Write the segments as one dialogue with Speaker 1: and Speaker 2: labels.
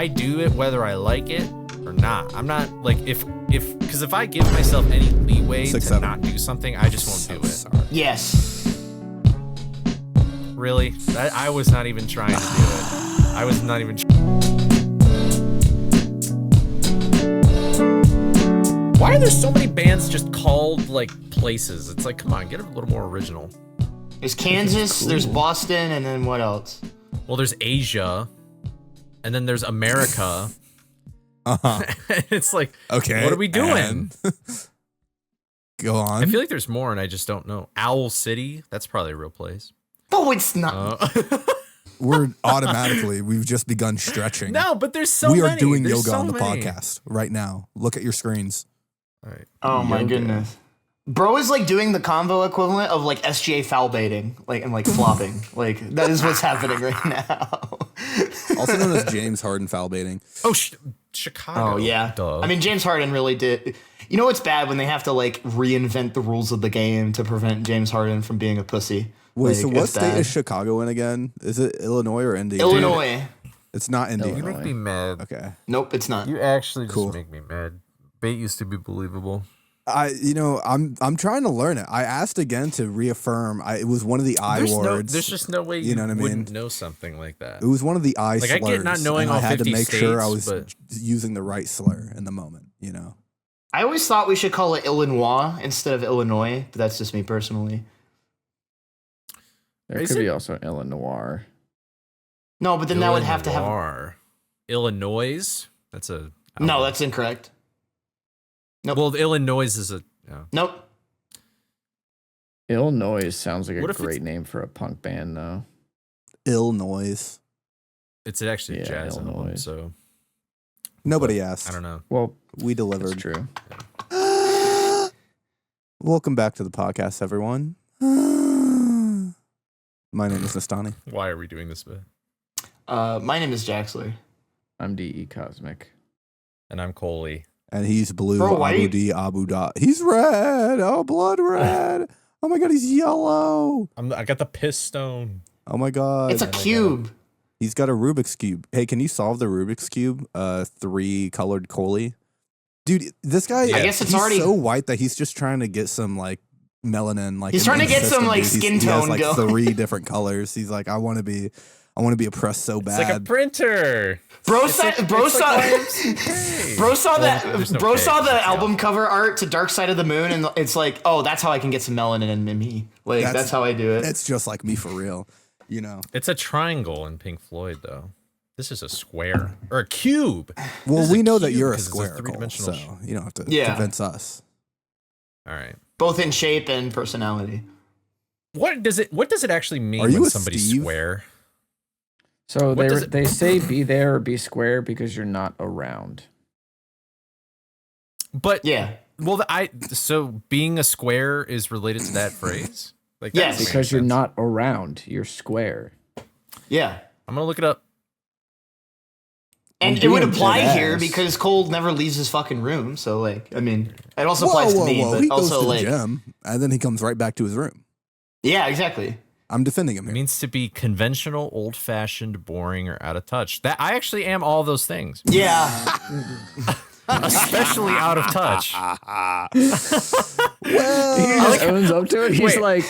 Speaker 1: I do it whether I like it or not. I'm not like because if I give myself any leeway to not do something, I just won't do it.
Speaker 2: Sorry.
Speaker 3: Yes.
Speaker 1: Really? I was not even trying to do it. I was not even. Why are there so many bands just called like places? It's like, come on, get a little more original.
Speaker 3: There's Kansas, cool. There's Boston, and then what else?
Speaker 1: Well, there's Asia, and then there's America. It's like, okay, what are we doing?
Speaker 2: Go on.
Speaker 1: I feel like there's more, and I just don't know. Owl City, that's probably a real place.
Speaker 3: No, it's not.
Speaker 2: We've just begun stretching.
Speaker 1: No, but there's so many.
Speaker 2: We are doing yoga on the podcast right now. Look at your screens.
Speaker 1: All right.
Speaker 3: Oh my goodness. Bro is like doing the convo equivalent of like SGA foul baiting, like and like flopping. Like that is what's happening right now.
Speaker 2: Also known as James Harden foul baiting.
Speaker 1: Oh, Chicago.
Speaker 3: Oh yeah.
Speaker 1: Duh.
Speaker 3: I mean, James Harden really did. You know what's bad when they have to like reinvent the rules of the game to prevent James Harden from being a pussy.
Speaker 2: Wait,
Speaker 3: like,
Speaker 2: so what state is Chicago in again? Is it Illinois or Indy?
Speaker 3: Illinois.
Speaker 2: It's not Indy.
Speaker 1: You make me mad.
Speaker 2: Okay.
Speaker 3: Nope, it's not.
Speaker 1: You actually just make me mad. Bait used to be believable.
Speaker 2: I'm trying to learn it. I asked again to reaffirm. It was one of the words.
Speaker 1: There's just no way you
Speaker 2: know what I mean?
Speaker 1: wouldn't know something like that.
Speaker 2: It was one of the slurs.
Speaker 1: I get not knowing all 50
Speaker 2: I had to make
Speaker 1: states,
Speaker 2: sure I was using the right slur in the moment, you know.
Speaker 3: I always thought we should call it Illinois instead of Illinois, but that's just me personally.
Speaker 4: There could be also Illinois.
Speaker 3: No, but then that would have to have
Speaker 1: Illinois. That's
Speaker 3: that's incorrect. Nope.
Speaker 1: Well, Illinois is a
Speaker 3: Nope.
Speaker 4: Illinois sounds like a great name for a punk band, though.
Speaker 2: Illinois.
Speaker 1: It's actually a jazz album, so
Speaker 2: nobody asked.
Speaker 1: I don't know.
Speaker 4: Well,
Speaker 2: we delivered.
Speaker 4: That's true.
Speaker 2: Welcome back to the podcast, everyone. My name is Nestani.
Speaker 1: Why are we doing this bit?
Speaker 3: My name is Jaxler.
Speaker 4: I'm DECosmic.
Speaker 1: And I'm Coley.
Speaker 2: And he's blue. Abu Da. He's red. Oh, blood red. Oh my God, he's yellow.
Speaker 1: I got the piss stone.
Speaker 2: Oh my God.
Speaker 3: It's a cube.
Speaker 2: He's got a Rubik's Cube. Hey, can you solve the Rubik's Cube? 3 colored Coley. Dude, this guy,
Speaker 3: I guess it's already
Speaker 2: so white that he's just trying to get some like melanin. Like
Speaker 3: he's trying to get some like skin tone
Speaker 2: he has, like,
Speaker 3: going.
Speaker 2: 3 different colors. He's like, I want to be oppressed so bad.
Speaker 1: It's like a printer.
Speaker 3: Bro saw the album cover art to Dark Side of the Moon, and it's like, oh, that's how I can get some melanin in me. Like that's how I do it.
Speaker 2: It's just like me for real, you know.
Speaker 1: It's a triangle in Pink Floyd, though. This is a square or a cube.
Speaker 2: Well, we know that you're a square, so you don't have to convince us.
Speaker 1: All right.
Speaker 3: Both in shape and personality.
Speaker 1: What does it actually mean when somebody's square?
Speaker 4: So they say be there or be square because you're not around.
Speaker 1: But yeah, well, so being a square is related to that phrase. Like
Speaker 3: yes,
Speaker 4: because you're not around, you're square.
Speaker 3: Yeah,
Speaker 1: I'm gonna look it up.
Speaker 3: And it would apply here because Cole never leaves his fucking room. So like, I mean, it also applies to me, but
Speaker 2: he
Speaker 3: also
Speaker 2: goes to
Speaker 3: like
Speaker 2: the gym, and then he comes right back to his room.
Speaker 3: Yeah, exactly.
Speaker 2: I'm defending him here.
Speaker 1: It means to be conventional, old-fashioned, boring, or out of touch. That I actually am all those things.
Speaker 3: Yeah.
Speaker 1: Especially out of touch.
Speaker 4: Well, he just owns up to it. He's like,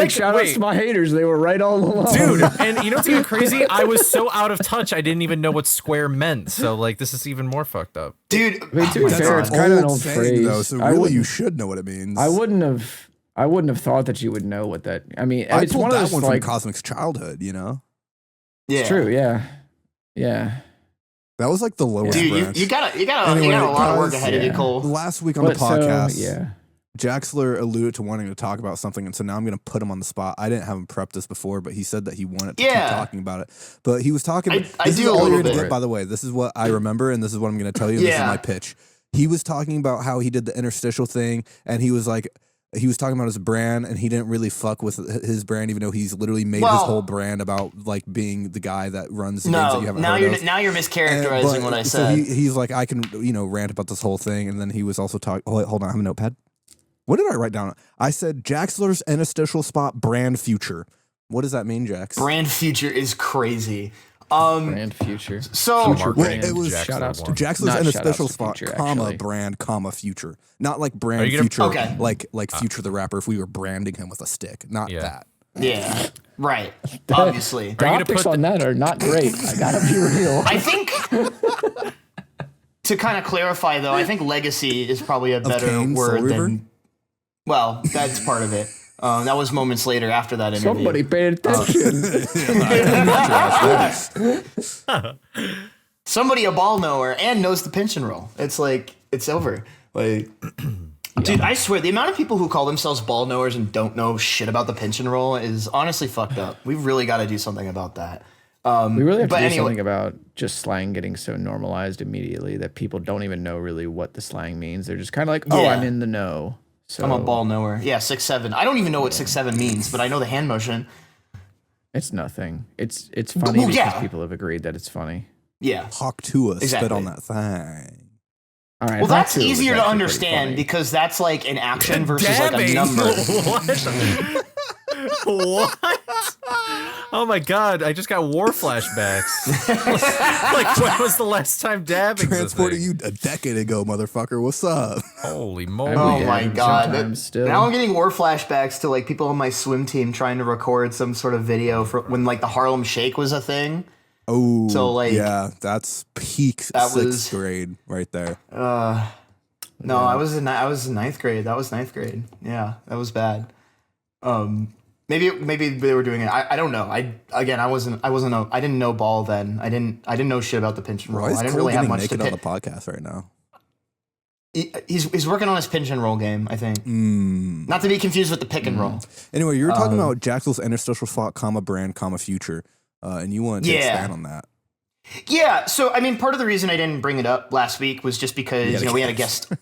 Speaker 4: shout out to my haters. They were right all along.
Speaker 1: Dude, and you know what's even crazy? I was so out of touch, I didn't even know what square meant. So, like, this is even more fucked up.
Speaker 3: Dude,
Speaker 4: I mean, to be fair, it's kind of an old phrase.
Speaker 2: Though, so really, you should know what it means.
Speaker 4: I wouldn't have thought that you would know what that. I mean,
Speaker 2: I
Speaker 4: it's
Speaker 2: pulled
Speaker 4: one of
Speaker 2: that
Speaker 4: those
Speaker 2: one
Speaker 4: like
Speaker 2: from Cosmic's childhood. You know.
Speaker 3: Yeah.
Speaker 4: It's true. Yeah. Yeah.
Speaker 2: That was like the lowest branch.
Speaker 3: You got a lot of work ahead of you, Cole.
Speaker 2: Last week on the podcast, Jaxler alluded to wanting to talk about something, and so now I'm going to put him on the spot. I didn't have him prep this before, but he said that he wanted to keep talking about it. But he was talking. This is all you're going to get, by the way. This is what I remember, and this is what I'm going to tell you. And this is my pitch. He was talking about how he did the interstitial thing, and he was like. He was talking about his brand, and he didn't really fuck with his brand, even though he's literally made his whole brand about like being the guy that runs the games that you haven't heard of.
Speaker 3: Now you're mischaracterizing what I said.
Speaker 2: So he's like, I can rant about this whole thing, and then he was also talking. Oh, wait, hold on, I have a notepad. What did I write down? I said Jaxler's interstitial spot brand future. What does that mean, Jax?
Speaker 3: Brand future is crazy.
Speaker 4: Brand future.
Speaker 3: So
Speaker 2: it was
Speaker 1: Jaxler
Speaker 2: shout outs to
Speaker 1: one.
Speaker 2: Jaxler's interstitial spot, comma brand, comma future. Not like brand future, like Future the rapper. If we were branding him with a stick, not that.
Speaker 3: Yeah, right. Obviously,
Speaker 4: the optics on that are not great. I gotta be real.
Speaker 3: I think to kind of clarify though, I think legacy is probably a better word than. Well, that's part of it. That was moments later after that interview.
Speaker 4: Somebody paid attention.
Speaker 3: Somebody a ball knower and knows the pinch and roll. It's like, it's over. Like, dude, I swear, the amount of people who call themselves ball knowers and don't know shit about the pinch and roll is honestly fucked up. We've really got to do something about that.
Speaker 4: We really have to do something about just slang getting so normalized immediately that people don't even know really what the slang means. They're just kind of like, I'm in the know. So,
Speaker 3: I'm a ball knower. Yeah, 6'7". I don't even know what 6'7" means, but I know the hand motion.
Speaker 4: It's nothing. It's funny because people have agreed that it's funny.
Speaker 3: Yeah.
Speaker 2: Hawk to us, spit on that thing.
Speaker 4: All right.
Speaker 3: Well, that's easier to understand because that's like an action versus like a number.
Speaker 1: What? Oh my god, I just got war flashbacks. Like, when was the last time dabbing?
Speaker 2: Transported you a decade ago, motherfucker. What's up?
Speaker 1: Holy moly.
Speaker 3: Oh my god. Now I'm getting war flashbacks to like people on my swim team trying to record some sort of video for when like the Harlem Shake was a thing.
Speaker 2: Oh,
Speaker 3: so like,
Speaker 2: yeah, that's peak sixth grade right there.
Speaker 3: No, I was in ninth grade. That was ninth grade. Yeah, that was bad. Maybe they were doing it. I don't know. I didn't know ball then. I didn't know shit about the pinch and roll. I didn't really have much to
Speaker 2: on the podcast right now.
Speaker 3: He's working on his pinch and roll game, I think. Not to be confused with the pick and roll.
Speaker 2: Anyway, you were talking about Jaxler's interstitial slot, comma brand, comma future, and you wanted to expand on that.
Speaker 3: Yeah, so I mean, part of the reason I didn't bring it up last week was just because we had a guest.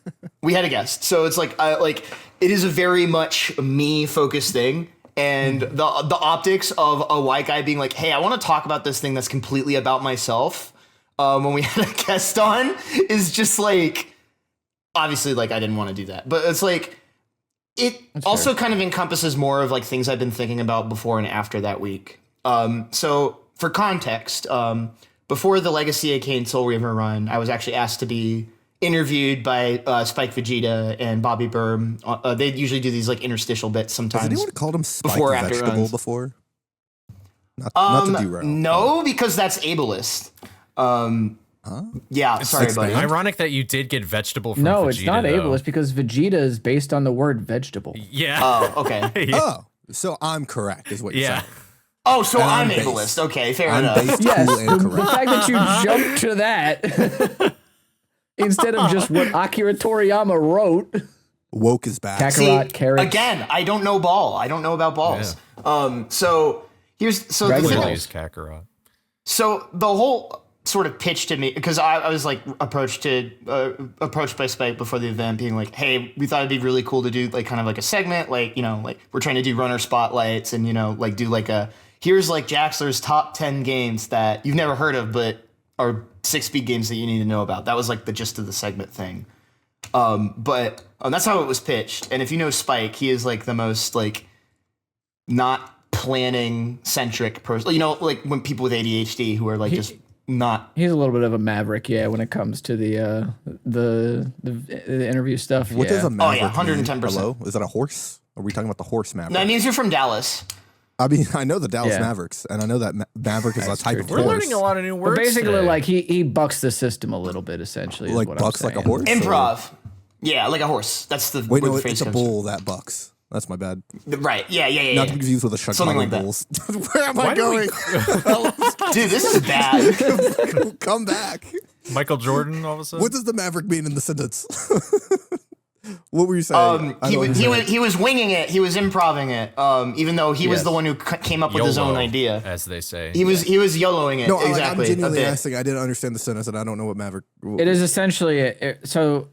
Speaker 3: We had a guest, so it's like it is a very much me focused thing, and the optics of a white guy being like, "Hey, I want to talk about this thing that's completely about myself." When we had a guest on, is just like, obviously, like I didn't want to do that, but it's like it also kind of encompasses more of like things I've been thinking about before and after that week. So for context, before the Legacy Arcane Soul River run, I was actually asked to be interviewed by Spike Vegeta and Bobby Burm. They usually do these like interstitial bits sometimes.
Speaker 2: Has anyone called him Spike Vegetable before? Not to derail.
Speaker 3: No, because that's ableist. Yeah, sorry, buddy.
Speaker 1: Ironic that you did get vegetable from Vegeta.
Speaker 4: No, it's not ableist because Vegeta is based on the word vegetable.
Speaker 1: Yeah.
Speaker 3: Oh, okay.
Speaker 1: Yeah.
Speaker 2: Oh, so I'm correct, is what you're saying.
Speaker 3: Oh, so I'm ableist. Okay, fair enough.
Speaker 4: Yes, the fact that you jumped to that instead of just what Akira Toriyama wrote.
Speaker 2: Woke is back.
Speaker 4: Kakarot, carrots.
Speaker 3: Again, I don't know ball. I don't know about balls. Yeah. So
Speaker 1: Kakarot.
Speaker 3: So the whole sort of pitch to me, because I was like approached by Spike before the event, being like, "Hey, we thought it'd be really cool to do like kind of like a segment, like like we're trying to do runner spotlights and like do like a." Here's like Jaxler's top 10 games that you've never heard of, but are 6-speed games that you need to know about. That was like the gist of the segment thing. But that's how it was pitched. And if you know Spike, he is like the most like not planning centric person. Like when people with ADHD who are like just not.
Speaker 4: He's a little bit of a maverick, when it comes to the interview stuff.
Speaker 2: What does a maverick
Speaker 3: 110%.
Speaker 2: Hello? Is that a horse? Are we talking about the horse maverick?
Speaker 3: No, it means you're from Dallas.
Speaker 2: I mean, I know the Dallas Mavericks, and I know that Maverick is a type of horse.
Speaker 1: We're learning a lot of new words.
Speaker 4: But basically,
Speaker 1: today.
Speaker 4: like he bucks the system a little bit, essentially.
Speaker 2: Like bucks like a horse.
Speaker 3: Improv. Yeah, like a horse. That's the
Speaker 2: wait. No, it's a bull that bucks. That's my bad.
Speaker 3: Right. Yeah.
Speaker 2: Not to be confused with a Chicago
Speaker 3: like
Speaker 2: Bulls. Where am I going?
Speaker 3: Dude, this is bad.
Speaker 2: Come back.
Speaker 1: Michael Jordan. All of a sudden.
Speaker 2: What does the Maverick mean in the sentence? What were you saying?
Speaker 3: He was winging it. He was improvising it. Even though he was the one who came up with his own idea,
Speaker 1: as they say.
Speaker 3: He was YOLOing it.
Speaker 2: No,
Speaker 3: exactly.
Speaker 2: I'm genuinely asking. I didn't understand the sentence, and I don't know what Maverick.
Speaker 4: It is essentially so.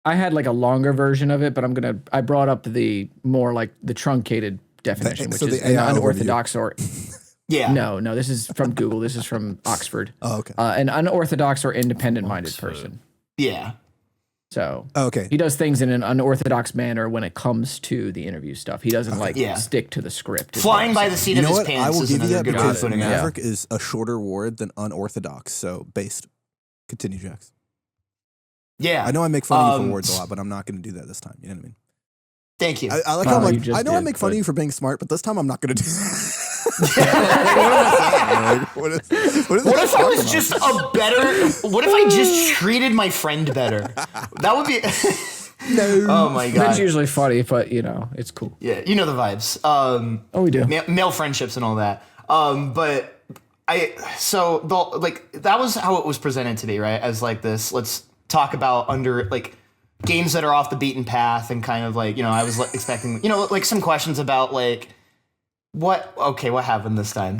Speaker 4: I had like a longer version of it, but I brought up the more like the truncated definition, which is an unorthodox or.
Speaker 3: Yeah.
Speaker 4: No, this is from Google. This is from Oxford.
Speaker 2: Oh, okay.
Speaker 4: An unorthodox or independent-minded person.
Speaker 3: Yeah.
Speaker 4: So
Speaker 2: okay,
Speaker 4: he does things in an unorthodox manner when it comes to the interview stuff. He doesn't stick to the script.
Speaker 3: Flying by the seat of his pants.
Speaker 2: I will give you that because
Speaker 3: putting
Speaker 2: Maverick is a shorter word than unorthodox. So based. Continue, Jax.
Speaker 3: Yeah,
Speaker 2: I know I make fun of you for words a lot, but I'm not going to do that this time. You know what I mean?
Speaker 3: Thank you.
Speaker 2: I like how I'm like, I know I make fun of you for being smart, but this time I'm not going to do that. What if
Speaker 3: I was just a better? What if I just treated my friend better? That would be.
Speaker 2: No.
Speaker 3: Oh my god.
Speaker 4: That's usually funny, but it's cool.
Speaker 3: Yeah, you know the vibes.
Speaker 4: We do.
Speaker 3: Male friendships and all that. But that was how it was presented to me, right? As like this, let's talk about games that are off the beaten path, and kind of like, I was expecting, like some questions about like what happened this time?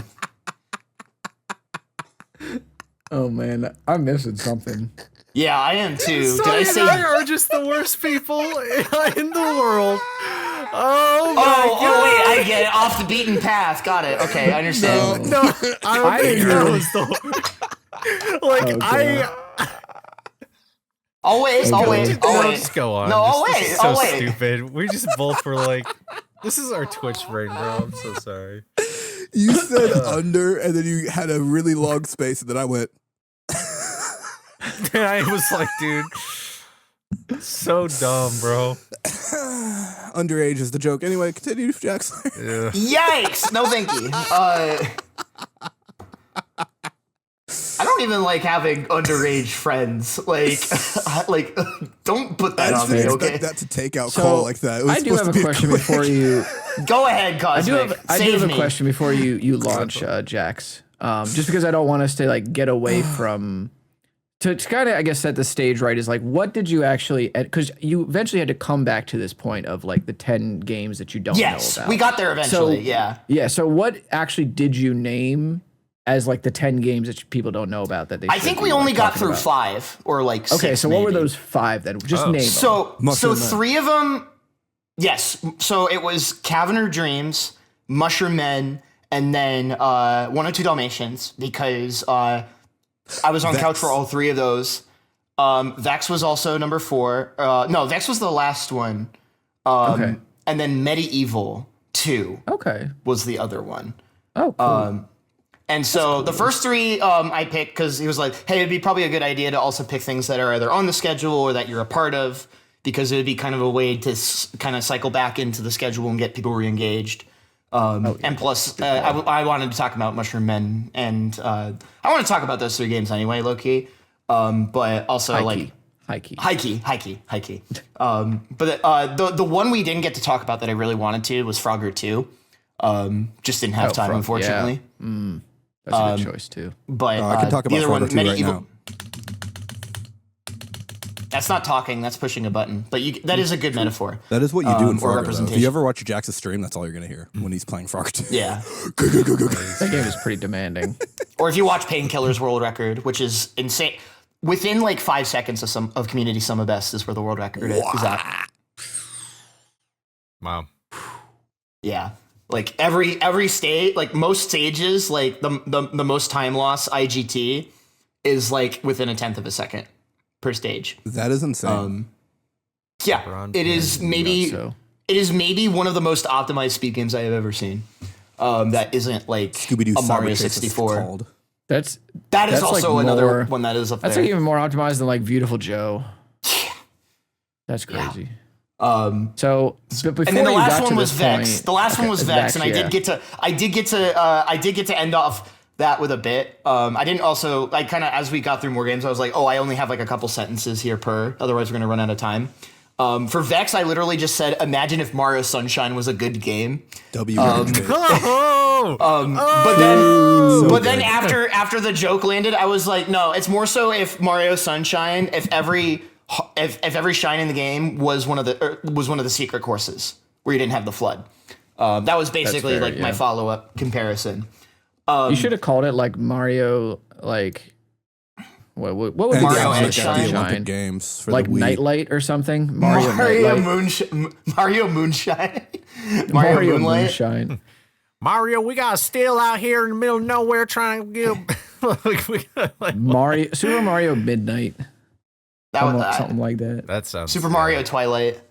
Speaker 4: Oh man, I'm missing something.
Speaker 3: Yeah, I am too.
Speaker 1: Did I say I are just the worst people in the world? Oh
Speaker 3: wait, I get it. Off the beaten path. Got it. Okay, I understand.
Speaker 1: No, I don't think that was the
Speaker 3: I'll wait.
Speaker 1: Just go on.
Speaker 3: No, I'll wait.
Speaker 1: This is so stupid. We just both were like, this is our Twitch brain, bro. I'm so sorry.
Speaker 2: You said under, and then you had a really long space, and then I went.
Speaker 1: And I was like, dude, so dumb, bro.
Speaker 2: Underage is the joke. Anyway, continue, Jaxler.
Speaker 3: Yeah. Yikes! No, thank you. I don't even like having underage friends. Like, don't put that on me, okay?
Speaker 2: That to take out call like that.
Speaker 4: I do have a question before you.
Speaker 3: Go ahead, Cosmic.
Speaker 4: I do have a question before you launch, Jax. Just because I don't want us to like get away from. To kind of, I guess, set the stage right is like, what did you actually, because you eventually had to come back to this point of like the 10 games that you don't know about.
Speaker 3: We got there eventually,
Speaker 4: Yeah, so what actually did you name as like the 10 games that people don't know about that they
Speaker 3: I think we only got through 5 or like 6.
Speaker 4: Okay, so
Speaker 3: maybe.
Speaker 4: what were those 5 then? Just name them.
Speaker 3: So 3 of them, yes. So it was Caverner Dreams, Mushroom Men, and then 102 Dalmatians, because I was on couch for all 3 of those. Vex was also number 4. No, Vex was the last one.
Speaker 4: Okay.
Speaker 3: And then Medieval 2 was the other one.
Speaker 4: Oh, cool.
Speaker 3: And so the first 3 I picked because he was like, hey, it'd be probably a good idea to also pick things that are either on the schedule or that you're a part of, because it would be kind of a way to kind of cycle back into the schedule and get people re-engaged. And plus, I wanted to talk about Mushroom Men, and I want to talk about those 3 games anyway, low-key. But also high key. But the one we didn't get to talk about that I really wanted to was Frogger 2. Just didn't have time, unfortunately.
Speaker 4: Yeah. That's a good choice too.
Speaker 3: But
Speaker 2: I can talk about Frogger 2 right now.
Speaker 3: That's not talking. That's pushing a button. But that is a good metaphor.
Speaker 2: That is what you do in Frogger.
Speaker 3: Representation.
Speaker 2: If you ever watch Jax's stream, that's all you're going to hear when he's playing Frogger 2.
Speaker 3: Yeah.
Speaker 4: That game is pretty demanding.
Speaker 3: Or if you watch Painkiller's world record, which is insane. Within like 5 seconds of Community Summer Best is where the world record is at.
Speaker 1: Wow.
Speaker 3: Yeah. Like every stage, like most stages, like the most time loss IGT is like within 1/10 of a second per stage.
Speaker 2: That is insane.
Speaker 3: Yeah, it is maybe one of the most optimized speed games I have ever seen. That isn't like
Speaker 2: Scooby-Doo
Speaker 3: a Mario
Speaker 2: Cyber Chase
Speaker 3: 64.
Speaker 2: That
Speaker 3: is also like another one that is up there.
Speaker 4: That's like even more optimized than like Beautiful Joe. That's crazy. So but before
Speaker 3: and then the last
Speaker 4: one
Speaker 3: was Vex. The last one was Vex, and I did get to end off that with a bit. I didn't also kind of, as we got through more games, I was like, oh, I only have like a couple sentences here per, otherwise we're gonna run out of time. For Vex, I literally just said, imagine if Mario Sunshine was a good game.
Speaker 2: But
Speaker 3: then after the joke landed, I was like, no, it's more so if Mario Sunshine, if every shine in the game was one of the secret courses where you didn't have the flood. That was basically my follow-up comparison.
Speaker 4: You should have called it like Mario, like what would
Speaker 3: Mario
Speaker 2: and
Speaker 3: Sunshine
Speaker 2: games for
Speaker 4: like
Speaker 2: the Wii.
Speaker 4: Nightlight or something? Mario
Speaker 3: Moonshine. Mario Moonlight.
Speaker 1: Mario, we got still out here in the middle of nowhere trying to get
Speaker 4: Super Mario Midnight. something like that.
Speaker 1: That sounds
Speaker 3: Super Mario Twilight.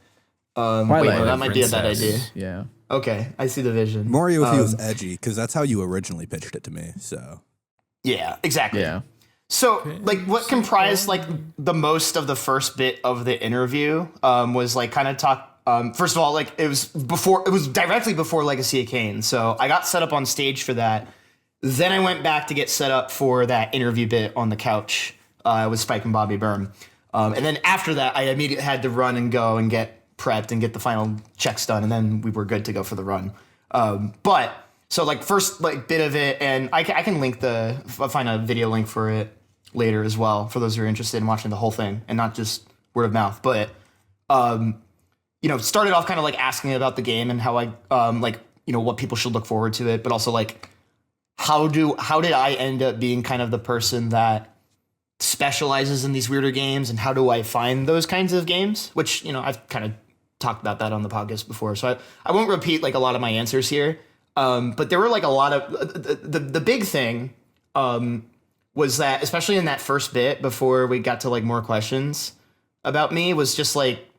Speaker 3: Wait, that might be a bad idea.
Speaker 4: Yeah.
Speaker 3: Okay, I see the vision.
Speaker 2: Mario if he was edgy, because that's how you originally pitched it to me. So.
Speaker 3: Yeah, exactly.
Speaker 4: Yeah.
Speaker 3: So, like, what comprised like the most of the first bit of the interview was like kind of talk. First of all, like it was directly before Legacy of Kain. So I got set up on stage for that. Then I went back to get set up for that interview bit on the couch with Spike and Bobby Byrne. And then after that, I immediately had to run and go and get prepped and get the final checks done, and then we were good to go for the run. But so like first like bit of it, and I can link I'll find a video link for it later as well for those who are interested in watching the whole thing and not just word of mouth. But started off kind of like asking about the game and how I what people should look forward to it, but also like how did I end up being kind of the person that specializes in these weirder games, and how do I find those kinds of games, which I've kind of talked about that on the podcast before, so I won't repeat like a lot of my answers here, but there were like a lot of the big thing was that, especially in that first bit before we got to like more questions about me, was just like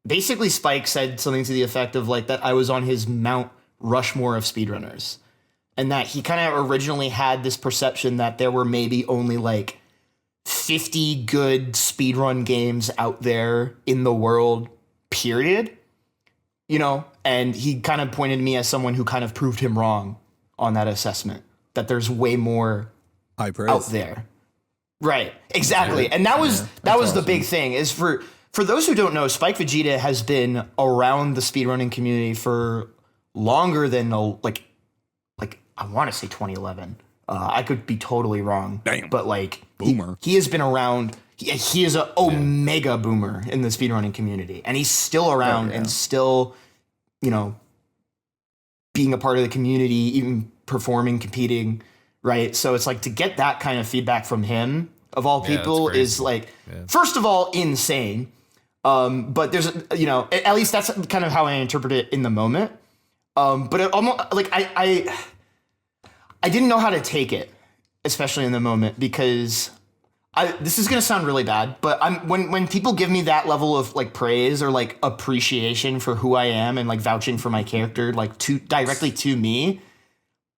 Speaker 3: basically Spike said something to the effect of like that I was on his Mount Rushmore of speedrunners, and that he kind of originally had this perception that there were maybe only like 50 good speedrun games out there in the world, period. And he kind of pointed to me as someone who kind of proved him wrong on that assessment, that there's way more out there. Right, exactly. And that was awesome. The big thing is for those who don't know, Spike Vegeta has been around the speedrunning community for longer than like I want to say 2011. I could be totally wrong.
Speaker 2: Damn.
Speaker 3: But like
Speaker 2: boomer.
Speaker 3: He has been around. He is a omega boomer in the speedrunning community, and he's still around and still, being a part of the community, even performing, competing, right? So it's like to get that kind of feedback from him, of all people, is like, first of all, insane. But there's, at least that's kind of how I interpret it in the moment. But it almost like I didn't know how to take it, especially in the moment, because this is going to sound really bad, but when people give me that level of like praise or like appreciation for who I am and like vouching for my character, like directly to me,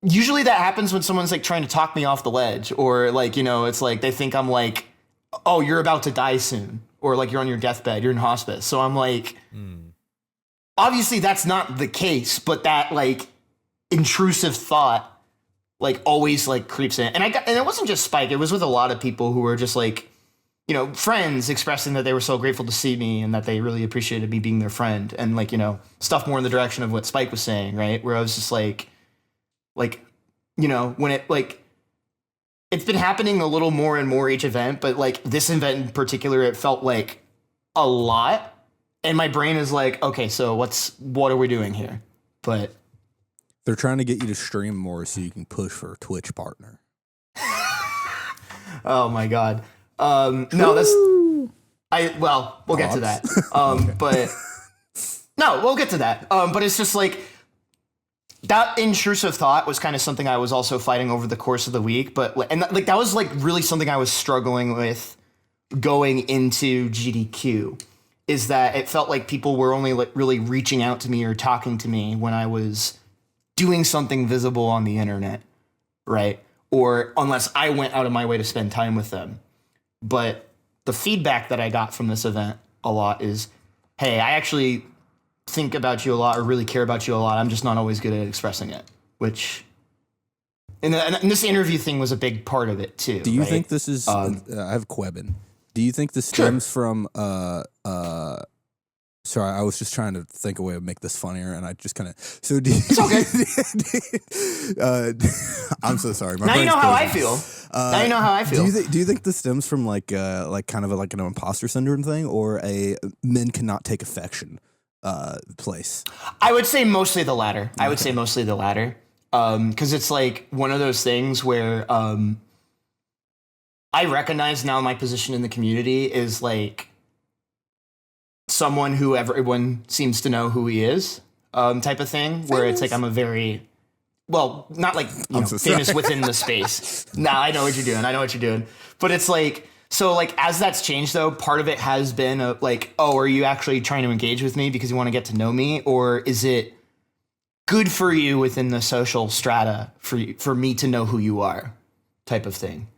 Speaker 3: usually that happens when someone's like trying to talk me off the ledge, or like, it's like they think I'm like, oh, you're about to die soon, or like you're on your deathbed, you're in hospice. So I'm like, obviously that's not the case, but that like intrusive thought like always like creeps in. And it wasn't just Spike, it was with a lot of people who were just like, friends expressing that they were so grateful to see me and that they really appreciated me being their friend, and like, stuff more in the direction of what Spike was saying, right? Where I was just like, when it like, it's been happening a little more and more each event, but like this event in particular, it felt like a lot. And my brain is like, okay, so what are we doing here? But
Speaker 2: they're trying to get you to stream more so you can push for a Twitch partner.
Speaker 3: Oh my God. No, we'll get to that. But no, we'll get to that. But it's just like that intrusive thought was kind of something I was also fighting over the course of the week. But that was like really something I was struggling with going into GDQ, is that it felt like people were only like really reaching out to me or talking to me when I was doing something visible on the internet, right? Or unless I went out of my way to spend time with them. But the feedback that I got from this event a lot is, hey, I actually think about you a lot or really care about you a lot. I'm just not always good at expressing it, which, and this interview thing was a big part of it too.
Speaker 2: Do you think this is, I have Quebin. Do you think this stems from, sorry, I was just trying to think a way to make this funnier, and I just kind of. So
Speaker 3: it's
Speaker 2: okay. I'm so sorry.
Speaker 3: Now you know how I feel. Now you know how I feel.
Speaker 2: Do you think this stems from like kind of like an imposter syndrome thing, or a men cannot take affection place?
Speaker 3: I would say mostly the latter. Okay. I would say mostly the latter, because it's like one of those things where I recognize now my position in the community is like someone who everyone seems to know who he is, type of thing, where it's like I'm a very, not like famous within the space. Nah, I know what you're doing. But it's like So like as that's changed though, part of it has been like, oh, are you actually trying to engage with me because you want to get to know me, or is it good for you within the social strata for me to know who you are, type of thing,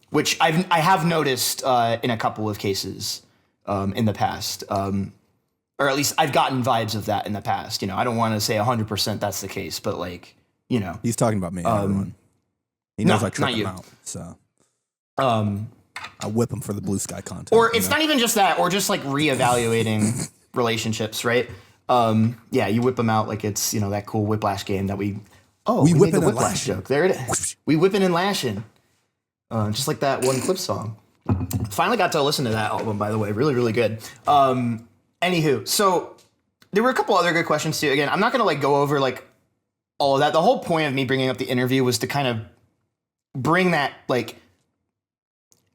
Speaker 3: which I have noticed in a couple of cases in the past, or at least I've gotten vibes of that in the past. You know, I don't want to say 100% that's the case, but like, you know,
Speaker 2: he's talking about me. Everyone. He knows I trip him out, so I whip him for the blue sky content.
Speaker 3: Or it's not even just that, or just like reevaluating relationships, right? Yeah, you whip them out like it's, you know, that cool Whiplash game that we made the Whiplash joke. There it is. We whipping and lashing. Just like that one Clip song. Finally got to listen to that album, by the way. Really, really good. Anywho, so there were a couple other good questions too. Again, I'm not gonna like go over like all of that. The whole point of me bringing up the interview was to kind of bring that like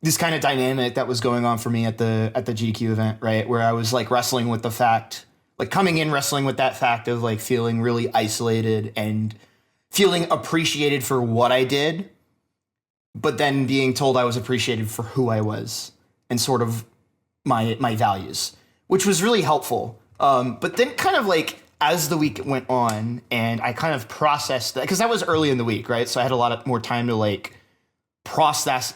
Speaker 3: this kind of dynamic that was going on for me at the GDQ event, right? Where I was like wrestling with the fact, like coming in wrestling with that fact of like feeling really isolated and feeling appreciated for what I did, but then being told I was appreciated for who I was and sort of my values, which was really helpful. But then kind of like as the week went on and I kind of processed that, because that was early in the week, right? So I had a lot more time to like process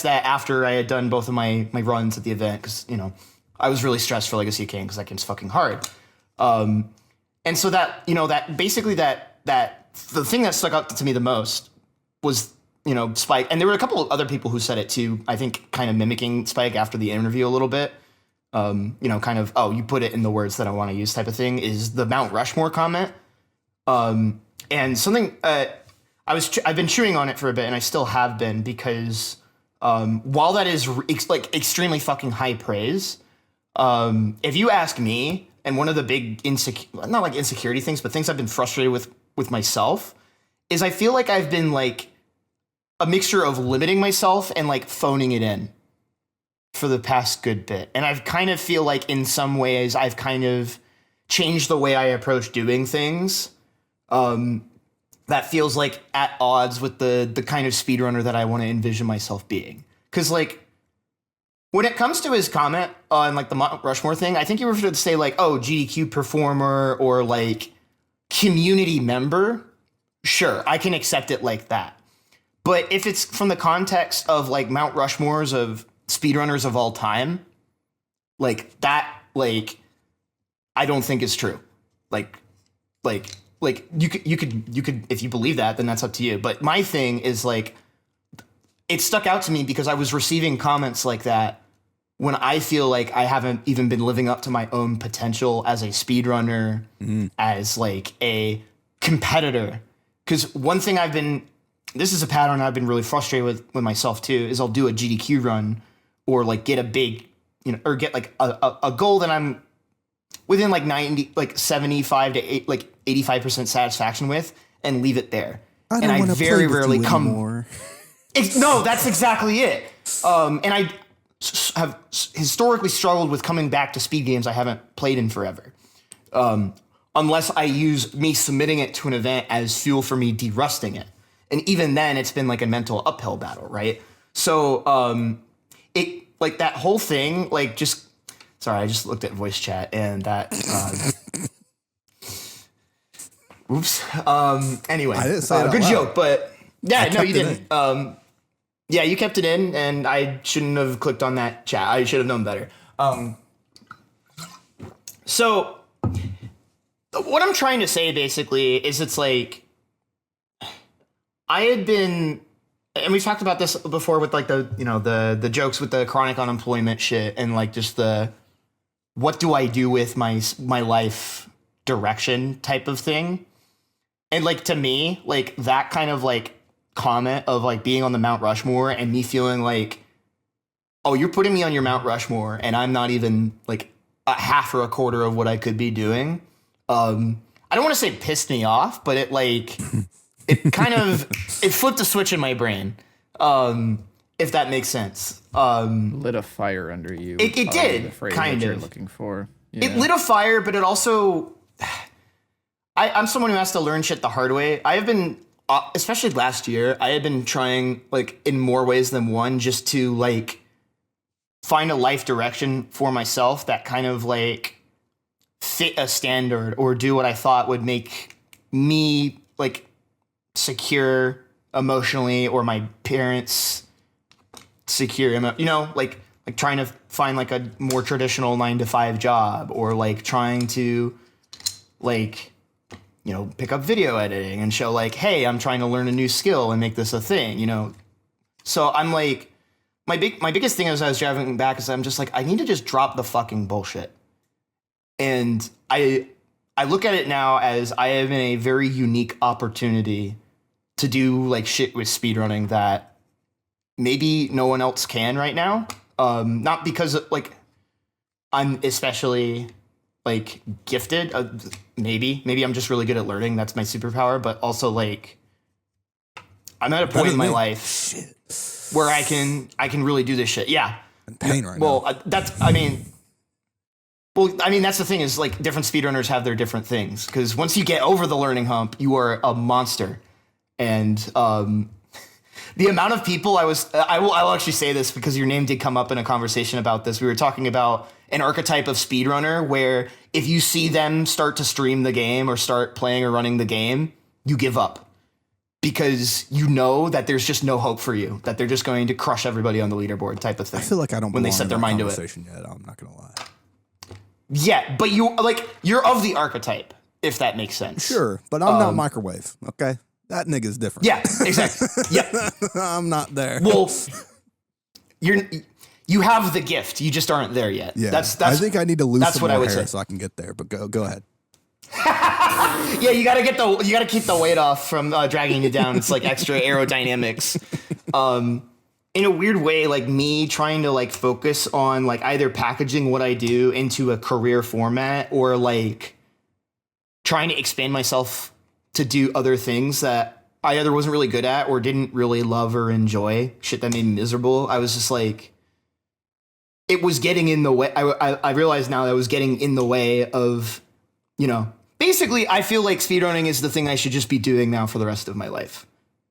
Speaker 3: that after I had done both of my runs at the event, because, you know, I was really stressed for Legacy of Kain because that game's fucking hard. And so that, you know, that basically that the thing that stuck out to me the most was, you know, Spike. And there were a couple of other people who said it too, I think kind of mimicking Spike after the interview a little bit. You know, kind of, oh, you put it in the words that I want to use type of thing, is the Mount Rushmore comment. And something I've been chewing on it for a bit, and I still have been, because while that is like extremely fucking high praise, if you ask me, and one of the big not like insecurity things, but things I've been frustrated with myself, is I feel like I've been like a mixture of limiting myself and like phoning it in for the past good bit. And I've kind of feel like in some ways I've kind of changed the way I approach doing things. That feels like at odds with the kind of speedrunner that I want to envision myself being. Because like when it comes to his comment on like the Mount Rushmore thing, I think you were to say like, oh, GDQ performer or like community member. Sure, I can accept it like that. But if it's from the context of like Mount Rushmores of speedrunners of all time, like that, like I don't think is true. Like you could if you believe that, then that's up to you. But my thing is like, it stuck out to me because I was receiving comments like that when I feel like I haven't even been living up to my own potential as a speedrunner, as like a competitor. Because one thing this is a pattern I've been really frustrated with myself too, is I'll do a GDQ run or like get a big, you know, or get like a goal that I'm within like 75 to 85% satisfaction with, and leave it there. And I very rarely come more. No, that's exactly it. And I have historically struggled with coming back to speed games I haven't played in forever. Unless I use me submitting it to an event as fuel for me derusting it. And even then it's been like a mental uphill battle, right? So it like that whole thing, like just sorry, I just looked at voice chat and that oops. Anyway,
Speaker 2: I didn't say it
Speaker 3: good
Speaker 2: out
Speaker 3: joke,
Speaker 2: loud.
Speaker 3: but yeah, no, you didn't. Yeah, you kept it in, and I shouldn't have clicked on that chat. I should have known better. So what I'm trying to say basically is it's like I had been, and we've talked about this before with like the jokes with the chronic unemployment shit and like just the what do I do with my life direction type of thing. And like to me, like that kind of like comment of like being on the Mount Rushmore and me feeling like, oh, you're putting me on your Mount Rushmore and I'm not even like a half or a quarter of what I could be doing. I don't want to say pissed me off, but it like it kind of it flipped a switch in my brain. If that makes sense.
Speaker 4: Lit a fire under you.
Speaker 3: It did, kind of.
Speaker 4: You're looking for. Yeah.
Speaker 3: It lit a fire, but it also I'm someone who has to learn shit the hard way. I have been, especially last year, I had been trying like in more ways than one just to like find a life direction for myself that kind of like fit a standard or do what I thought would make me like secure emotionally, or my parents secure, like trying to find like a more traditional 9-to-5 job, or like trying to like, pick up video editing and show like, hey, I'm trying to learn a new skill and make this a thing, So I'm like, my biggest thing as I was driving back is I'm just like, I need to just drop the fucking bullshit. And I look at it now as I am in a very unique opportunity to do like shit with speedrunning that maybe no one else can right now. Not because like I'm especially like gifted. Maybe I'm just really good at learning. That's my superpower. But also like I'm at a point in my life where I can really do this shit. Yeah.
Speaker 2: In pain right now.
Speaker 3: That's the thing is like different speedrunners have their different things, because once you get over the learning hump, you are a monster. And the amount of people I'll actually say this because your name did come up in a conversation about this. We were talking about an archetype of speedrunner where if you see them start to stream the game or start playing or running the game, you give up because you know that there's just no hope for you, that they're just going to crush everybody on the leaderboard type of thing.
Speaker 2: I feel like I don't
Speaker 3: when they set their mind to it.
Speaker 2: Yet, I'm not gonna lie.
Speaker 3: Yeah, but you're of the archetype, if that makes sense.
Speaker 2: Sure, but I'm not microwave. Okay. That nigga's different.
Speaker 3: Yeah, exactly. Yeah.
Speaker 2: I'm not there.
Speaker 3: Well, you have the gift. You just aren't there yet.
Speaker 2: Yeah. I think I need to lose some more hair so I can get there, but go ahead.
Speaker 3: Yeah, you gotta keep the weight off from dragging you down. It's like extra aerodynamics. In a weird way, like me trying to like focus on like either packaging what I do into a career format, or like trying to expand myself to do other things that I either wasn't really good at or didn't really love or enjoy, shit that made me miserable. I was just like, it was getting in the way. I realize now that I was getting in the way of, basically I feel like speedrunning is the thing I should just be doing now for the rest of my life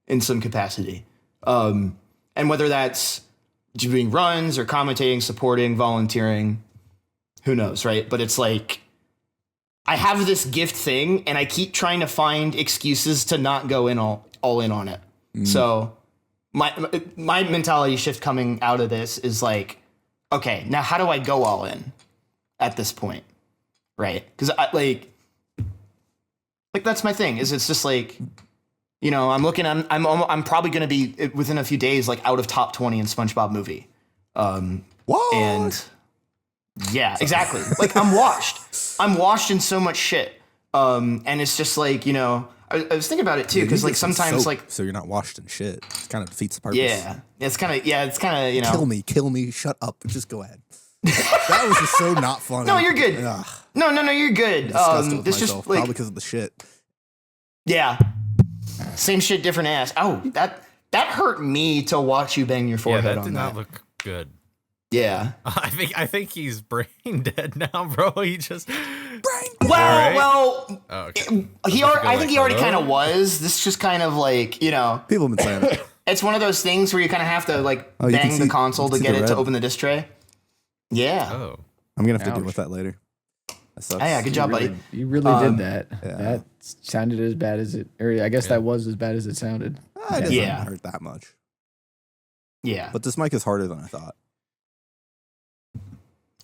Speaker 3: in some capacity. And whether that's doing runs or commentating, supporting, volunteering, who knows, right? But it's like, I have this gift thing and I keep trying to find excuses to not go in all in on it. So my mentality shift coming out of this is like, okay, now how do I go all in at this point? Right. Cause I like that's my thing, is it's just like, I'm probably going to be within a few days, like out of top 20 in SpongeBob movie.
Speaker 2: What?
Speaker 3: And yeah, exactly. Like I'm washed in so much shit. And it's just like, I was thinking about it too. Cause like sometimes
Speaker 2: soap,
Speaker 3: like,
Speaker 2: so you're not washed in shit. It kind of defeats the purpose.
Speaker 3: Yeah. It's kind of,
Speaker 2: kill me. Shut up. Just go ahead. That was just so not funny.
Speaker 3: No, you're good.
Speaker 2: Ugh.
Speaker 3: No, you're good.
Speaker 2: This just like, probably because of the shit.
Speaker 3: Yeah. Same shit, different ass. Oh, that hurt me to watch you bang your forehead on that.
Speaker 1: That did not look good.
Speaker 3: Yeah.
Speaker 1: I think he's brain dead now, bro. He just
Speaker 3: Well,
Speaker 1: oh, okay.
Speaker 3: I think he already kind of was. This just kind of like,
Speaker 2: People have been saying it.
Speaker 3: It's one of those things where you kind of have to like bang the console to get it to open the disc tray. Yeah.
Speaker 1: Oh.
Speaker 2: I'm gonna have to deal with that later. That sucks.
Speaker 3: Yeah, good job, buddy.
Speaker 4: You really did that. Yeah. That sounded as bad as it, or I guess that was as bad as it sounded.
Speaker 2: It doesn't hurt that much.
Speaker 3: Yeah.
Speaker 2: But this mic is harder than I thought.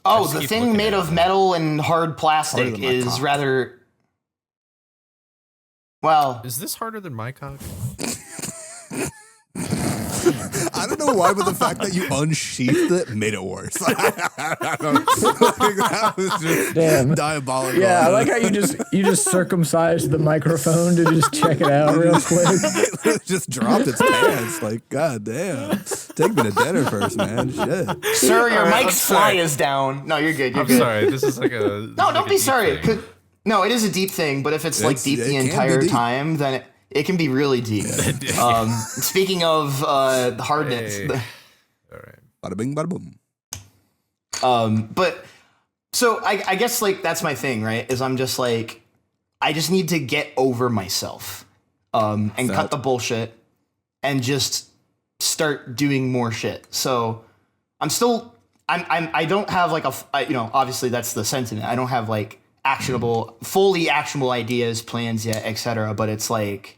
Speaker 3: Oh, the thing made of metal and hard plastic is rather... Well...
Speaker 1: Is this harder than my cock?
Speaker 2: I don't know why, but the fact that you unsheathed it made it worse. That was just diabolical.
Speaker 4: Yeah, I like how you just circumcised the microphone to just check it out real quick.
Speaker 2: It just dropped its pants. Like, god damn. Take me to dinner first, man. Shit.
Speaker 3: Sir, your mic's fly is down. No, you're good. You're good.
Speaker 1: I'm sorry. This is like a...
Speaker 3: No, don't be sorry. No, it is a deep thing, but if it's like deep the entire time, then it can be really deep. Speaking of hardness.
Speaker 1: Hey. All right.
Speaker 2: Bada bing, bada boom.
Speaker 3: But so I guess like that's my thing, right? Is I'm just like, I just need to get over myself and cut the bullshit and just start doing more shit. So I'm still I don't have like obviously that's the sentiment. I don't have like fully actionable ideas, plans yet, etc. But it's like,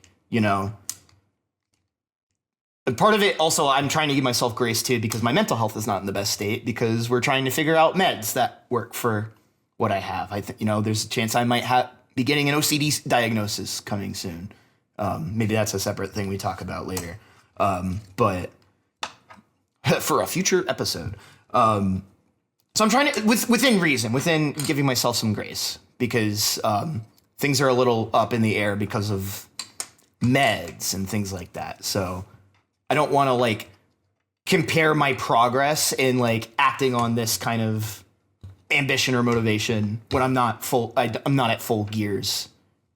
Speaker 3: part of it also, I'm trying to give myself grace too, because my mental health is not in the best state, because we're trying to figure out meds that work for what I have. I think, there's a chance I might be getting an OCD diagnosis coming soon. Maybe that's a separate thing we talk about later. But for a future episode. So I'm trying to, within reason, within giving myself some grace, because things are a little up in the air because of meds and things like that. So I don't want to like compare my progress in like acting on this kind of ambition or motivation when I'm not at full gears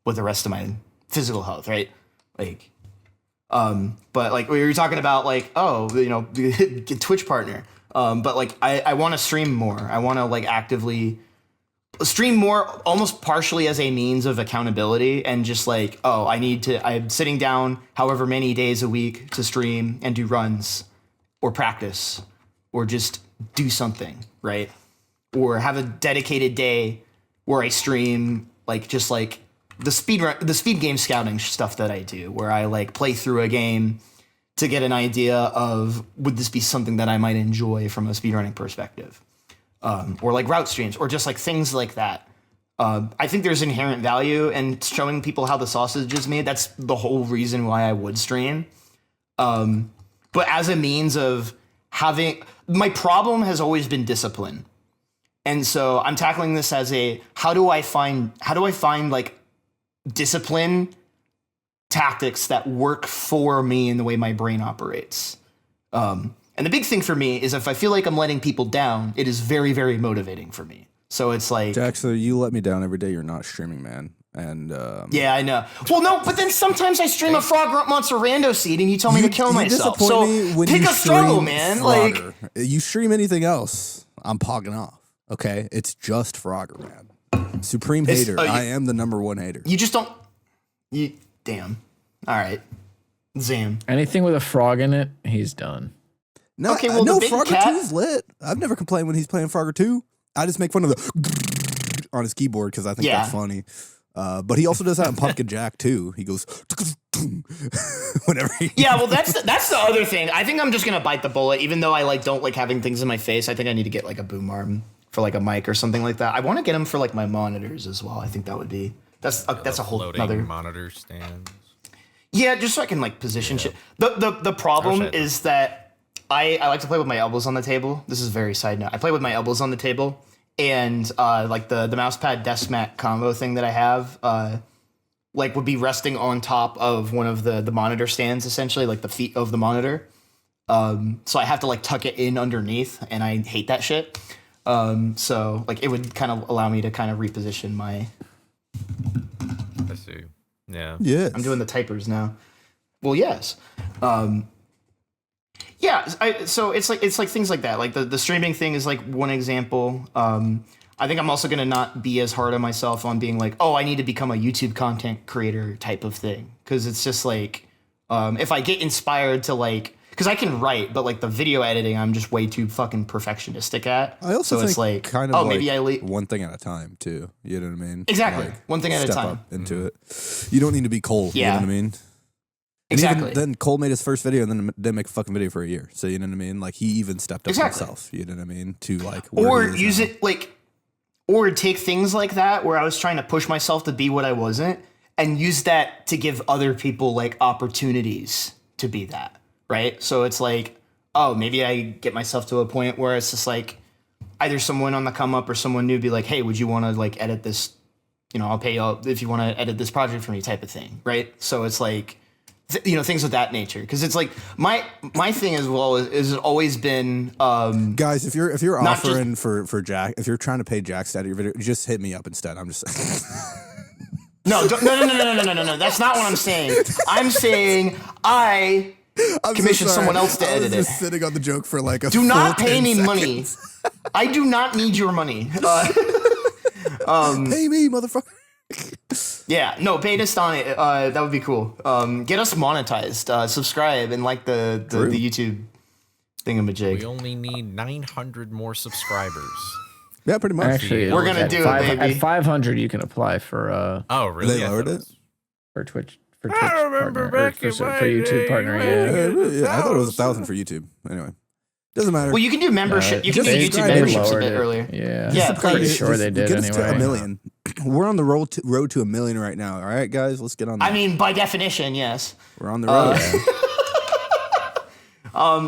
Speaker 3: with the rest of my physical health, right? Like, but like we were talking about like, Twitch partner. But like, I want to stream more. I want to like actively stream more, almost partially as a means of accountability, and just like, I'm sitting down however many days a week to stream and do runs or practice or just do something, right? Or have a dedicated day where I stream like just like the speed game scouting stuff that I do, where I like play through a game to get an idea of, would this be something that I might enjoy from a speedrunning perspective? Or like route streams, or just like things like that. I think there's inherent value in showing people how the sausage is made. That's the whole reason why I would stream. But as a means of my problem has always been discipline. And so I'm tackling this as how do I find like discipline tactics that work for me in the way my brain operates. And the big thing for me is if I feel like I'm letting people down, it is very, very motivating for me. So it's like,
Speaker 2: Jaxler, you let me down every day. You're not streaming, man. And
Speaker 3: yeah, I know. Well, no, but then sometimes I stream a Frog Monster Rando Seed and you tell me to kill myself. So pick a struggle, man.
Speaker 2: Frogger. Like, you stream anything else, I'm pogging off. Okay, it's just Frogger, man. Supreme hater. I am the #1 hater.
Speaker 3: You just don't. Damn. All right. Zam.
Speaker 4: Anything with a frog in it, he's done.
Speaker 2: No,
Speaker 3: okay, well,
Speaker 2: no,
Speaker 3: the big
Speaker 2: Frogger
Speaker 3: cat
Speaker 2: 2 is lit. I've never complained when he's playing Frogger 2. I just make fun of the on his keyboard because I think that's funny. But he also does that in Pumpkin Jack too. He goes whenever he.
Speaker 3: Yeah, well, that's the other thing. I think I'm just gonna bite the bullet, even though I like don't like having things in my face. I think I need to get like a boom arm for like a mic or something like that. I want to get them for like my monitors as well. I think that would be that's a whole other
Speaker 1: monitor stands.
Speaker 3: Yeah, just so I can like position shit. The problem is that I like to play with my elbows on the table. This is a very side note. I play with my elbows on the table, and like the mouse pad desk mat combo thing that I have like would be resting on top of one of the monitor stands, essentially like the feet of the monitor. So I have to like tuck it in underneath, and I hate that shit. So like it would kind of allow me to kind of reposition my.
Speaker 1: I see. Yeah.
Speaker 2: Yeah.
Speaker 3: I'm doing the typers now. Well, yes. Yeah. So it's like things like that. Like the streaming thing is like one example. I think I'm also going to not be as hard on myself on being like, I need to become a YouTube content creator type of thing. Cause it's just like, if I get inspired to like, cause I can write, but like the video editing, I'm just way too fucking perfectionistic at.
Speaker 2: I also think
Speaker 3: it's like,
Speaker 2: kind of
Speaker 3: maybe
Speaker 2: one thing at a time too. You know what I mean?
Speaker 3: Exactly.
Speaker 2: Like,
Speaker 3: one thing at a time.
Speaker 2: Step up into it. You don't need to be Cole.
Speaker 3: Yeah.
Speaker 2: You know what I mean? And
Speaker 3: exactly.
Speaker 2: Then Cole made his first video and then didn't make a fucking video for a year. So you know what I mean? Like he even stepped up himself. You know what I mean? To like,
Speaker 3: or use it like, or take things like that where I was trying to push myself to be what I wasn't, and use that to give other people like opportunities to be that. Right. So it's like, maybe I get myself to a point where it's just like either someone on the come up or someone new be like, hey, would you want to like edit this? I'll pay you if you want to edit this project for me type of thing. Right. So it's like, things of that nature. Cause it's like my thing as well is always been,
Speaker 2: guys, if you're offering for Jack, if you're trying to pay Jack to edit your video, just hit me up instead. I'm just
Speaker 3: No. That's not what I'm saying. I'm saying I'm commission someone else to edit it.
Speaker 2: Just sitting on the joke for like a
Speaker 3: do not pay me
Speaker 2: seconds.
Speaker 3: Money. I do not need your money.
Speaker 2: Pay me, motherfucker.
Speaker 3: Yeah, no, pay Nestani. That would be cool. Get us monetized. Subscribe and like the YouTube. thingamajig.
Speaker 1: We only need 900 more subscribers.
Speaker 2: Yeah, pretty much.
Speaker 4: Actually,
Speaker 3: we're gonna do it, baby.
Speaker 4: At 500, you can apply for.
Speaker 1: Oh, really?
Speaker 2: They lowered it
Speaker 4: for Twitch. For Twitch partner, for YouTube partner.
Speaker 2: Yeah, I thought it was 1,000 for YouTube. Anyway, doesn't matter.
Speaker 3: Well, you can do membership. You can do YouTube memberships a bit earlier.
Speaker 4: Yeah, pretty sure they did.
Speaker 2: Get
Speaker 4: anyway.
Speaker 2: us to 1 million. We're on the road to 1 million right now. All right, guys, let's get on that.
Speaker 3: I mean, by definition, yes.
Speaker 2: We're on the road.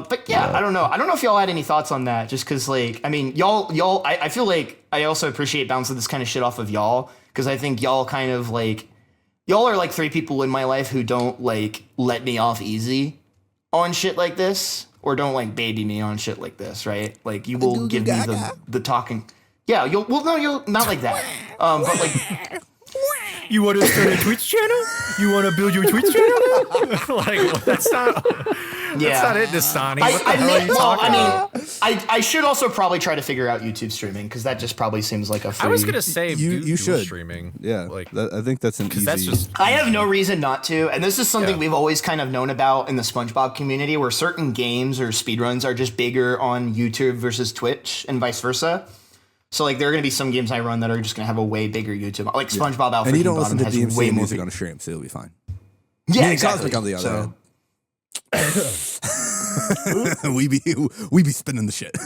Speaker 3: But yeah, I don't know. I don't know if y'all had any thoughts on that. Just because, like, I mean, y'all. I feel like I also appreciate bouncing this kind of shit off of y'all, because I think y'all kind of like, y'all are like 3 people in my life who don't like let me off easy on shit like this, or don't like baby me on shit like this, right? Like, you will give me the talking. Yeah, you'll not like that. But like,
Speaker 1: you want to start a Twitch channel? You want to build your Twitch channel? Like, that's not. That's not it, Nestani. What the hell are you talking about?
Speaker 3: I should also probably try to figure out YouTube streaming, because that just probably seems like a free...
Speaker 1: I was gonna say
Speaker 2: you should
Speaker 1: streaming.
Speaker 2: Yeah, like I think that's an easy.
Speaker 1: That's just,
Speaker 3: I have no reason not to, and this is something we've always kind of known about in the SpongeBob community, where certain games or speedruns are just bigger on YouTube versus Twitch, and vice versa. So like, there are gonna be some games I run that are just gonna have a way bigger YouTube, like SpongeBob Alpha.
Speaker 2: And you don't listen to DMC music on a stream, so you'll be fine.
Speaker 3: Yeah, exactly.
Speaker 2: On the other hand. we be spinning the shit.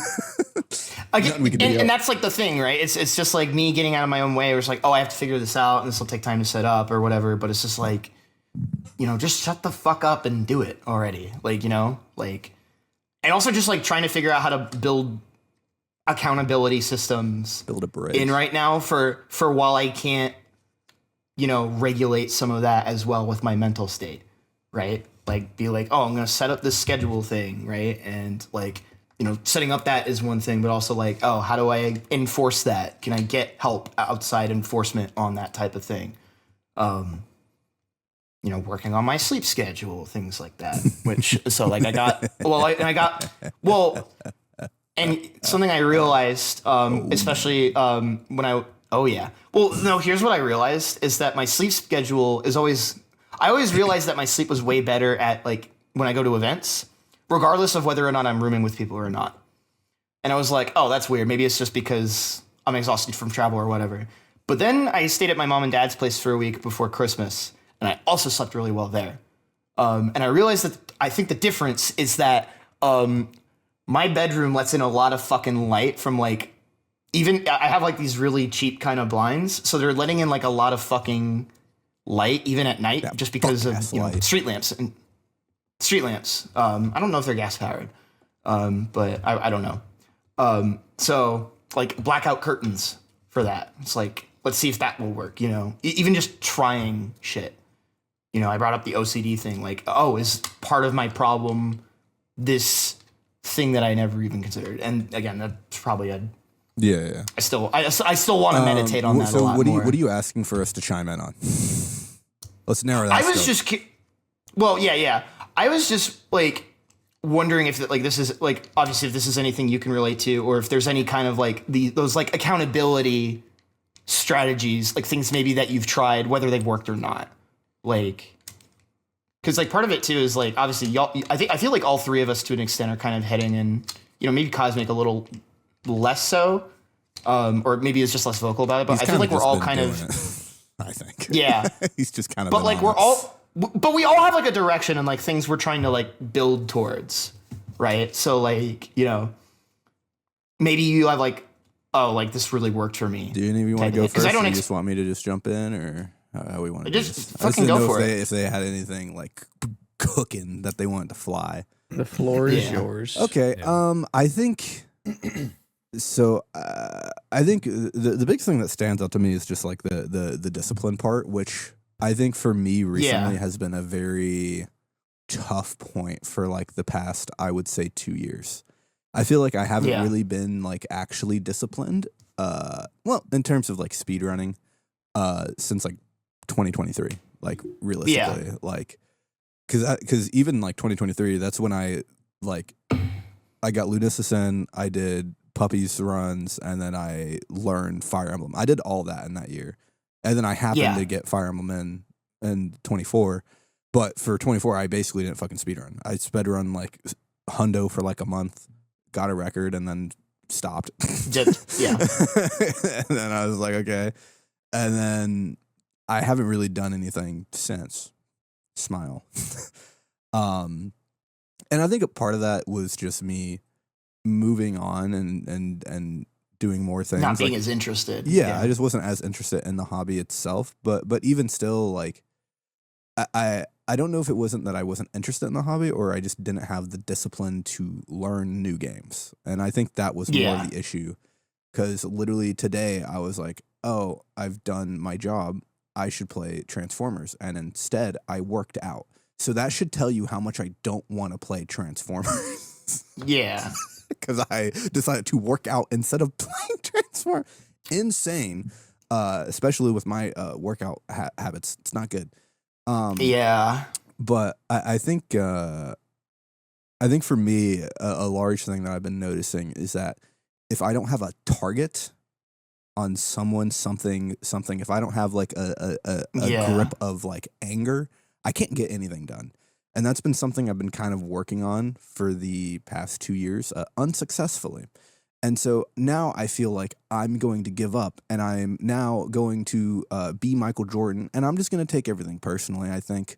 Speaker 3: And that's like the thing, right? It's just like me getting out of my own way, where it's like, oh, I have to figure this out, and this will take time to set up or whatever. But it's just like, you know, just shut the fuck up and do it already. Like, you know, like, and also just like trying to figure out how to build accountability systems
Speaker 2: build a bridge
Speaker 3: in right now for while I can't, you know, regulate some of that as well with my mental state, right? Like, be like, oh, I'm going to set up this schedule thing, right? And like, you know, setting up that is one thing, but also like, oh, how do I enforce that? Can I get help outside enforcement on that type of thing? You know, working on my sleep schedule, things like that. Which, so like and something I realized, especially when I here's what I realized is that my sleep schedule is always. I always realized that my sleep was way better at like when I go to events, regardless of whether or not I'm rooming with people or not. And I was like, oh, that's weird. Maybe it's just because I'm exhausted from travel or whatever. But then I stayed at my mom and dad's place for a week before Christmas, and I also slept really well there. And I realized that I think the difference is that my bedroom lets in a lot of fucking light from like, even I have like these really cheap kind of blinds, so they're letting in like a lot of fucking light even at night, just because of street lamps. I don't know if they're gas powered, but I don't know. So like blackout curtains for that. It's like, let's see if that will work. You know, even just trying shit. You know, I brought up the OCD thing. Like, oh, is part of my problem this thing that I never even considered? And again, that's probably a
Speaker 2: Yeah.
Speaker 3: I still want to meditate on that a lot more.
Speaker 2: What are you asking for us to chime in on? Let's narrow that.
Speaker 3: I was just like wondering if like this is like, obviously if this is anything you can relate to, or if there's any kind of like those like accountability strategies, like things maybe that you've tried, whether they've worked or not. Like, because like part of it too is like, obviously y'all, I feel like all three of us to an extent are kind of heading in, you know, maybe Cosmic a little less so, or maybe it's just less vocal about it, but I feel like we're all kind of
Speaker 2: I think.
Speaker 3: Yeah.
Speaker 2: He's just kind of,
Speaker 3: but like we all have like a direction and like things we're trying to like build towards, right? So like, you know, maybe you have like, oh, like this really worked for me.
Speaker 2: Do any of you want to go first? You just want me to just jump in, or how we want to do this?
Speaker 3: Fucking go for it.
Speaker 2: If they had anything like cooking that they wanted to fly.
Speaker 4: The floor is yours.
Speaker 2: Okay. Yeah. I think so. I think the big thing that stands out to me is just like the discipline part, which I think for me recently has been a very tough point for like the past, I would say, 2 years. I feel like I haven't really been like actually disciplined. Well, in terms of like speedrunning, since like 2023, like realistically, like, cause even like 2023, that's when I got Lunasis in, I did Puppies runs, and then I learned Fire Emblem. I did all that in that year. And then I happened to get Fire Emblem in 24. But for 24, I basically didn't fucking speedrun. I speedrun like hundo for like a month, got a record, and then stopped.
Speaker 3: Yeah.
Speaker 2: And then I was like, okay. And then I haven't really done anything since. Smile. And I think a part of that was just me moving on and doing more things.
Speaker 3: Not being as interested.
Speaker 2: Yeah, I just wasn't as interested in the hobby itself. But even still, like, I don't know if it wasn't that I wasn't interested in the hobby or I just didn't have the discipline to learn new games. And I think that was more of the issue. Because literally today I was like, oh, I've done my job. I should play Transformers. And instead I worked out. So that should tell you how much I don't want to play Transformers.
Speaker 3: Yeah.
Speaker 2: Because I decided to work out instead of playing Transformers. Insane. Especially with my workout habits. It's not good.
Speaker 3: Yeah.
Speaker 2: But I think for me, a large thing that I've been noticing is that if I don't have a target on someone, something, if I don't have like a grip of like anger, I can't get anything done. And that's been something I've been kind of working on for the past 2 years, unsuccessfully. And so now I feel like I'm going to give up and I'm now going to be Michael Jordan and I'm just going to take everything personally, I think.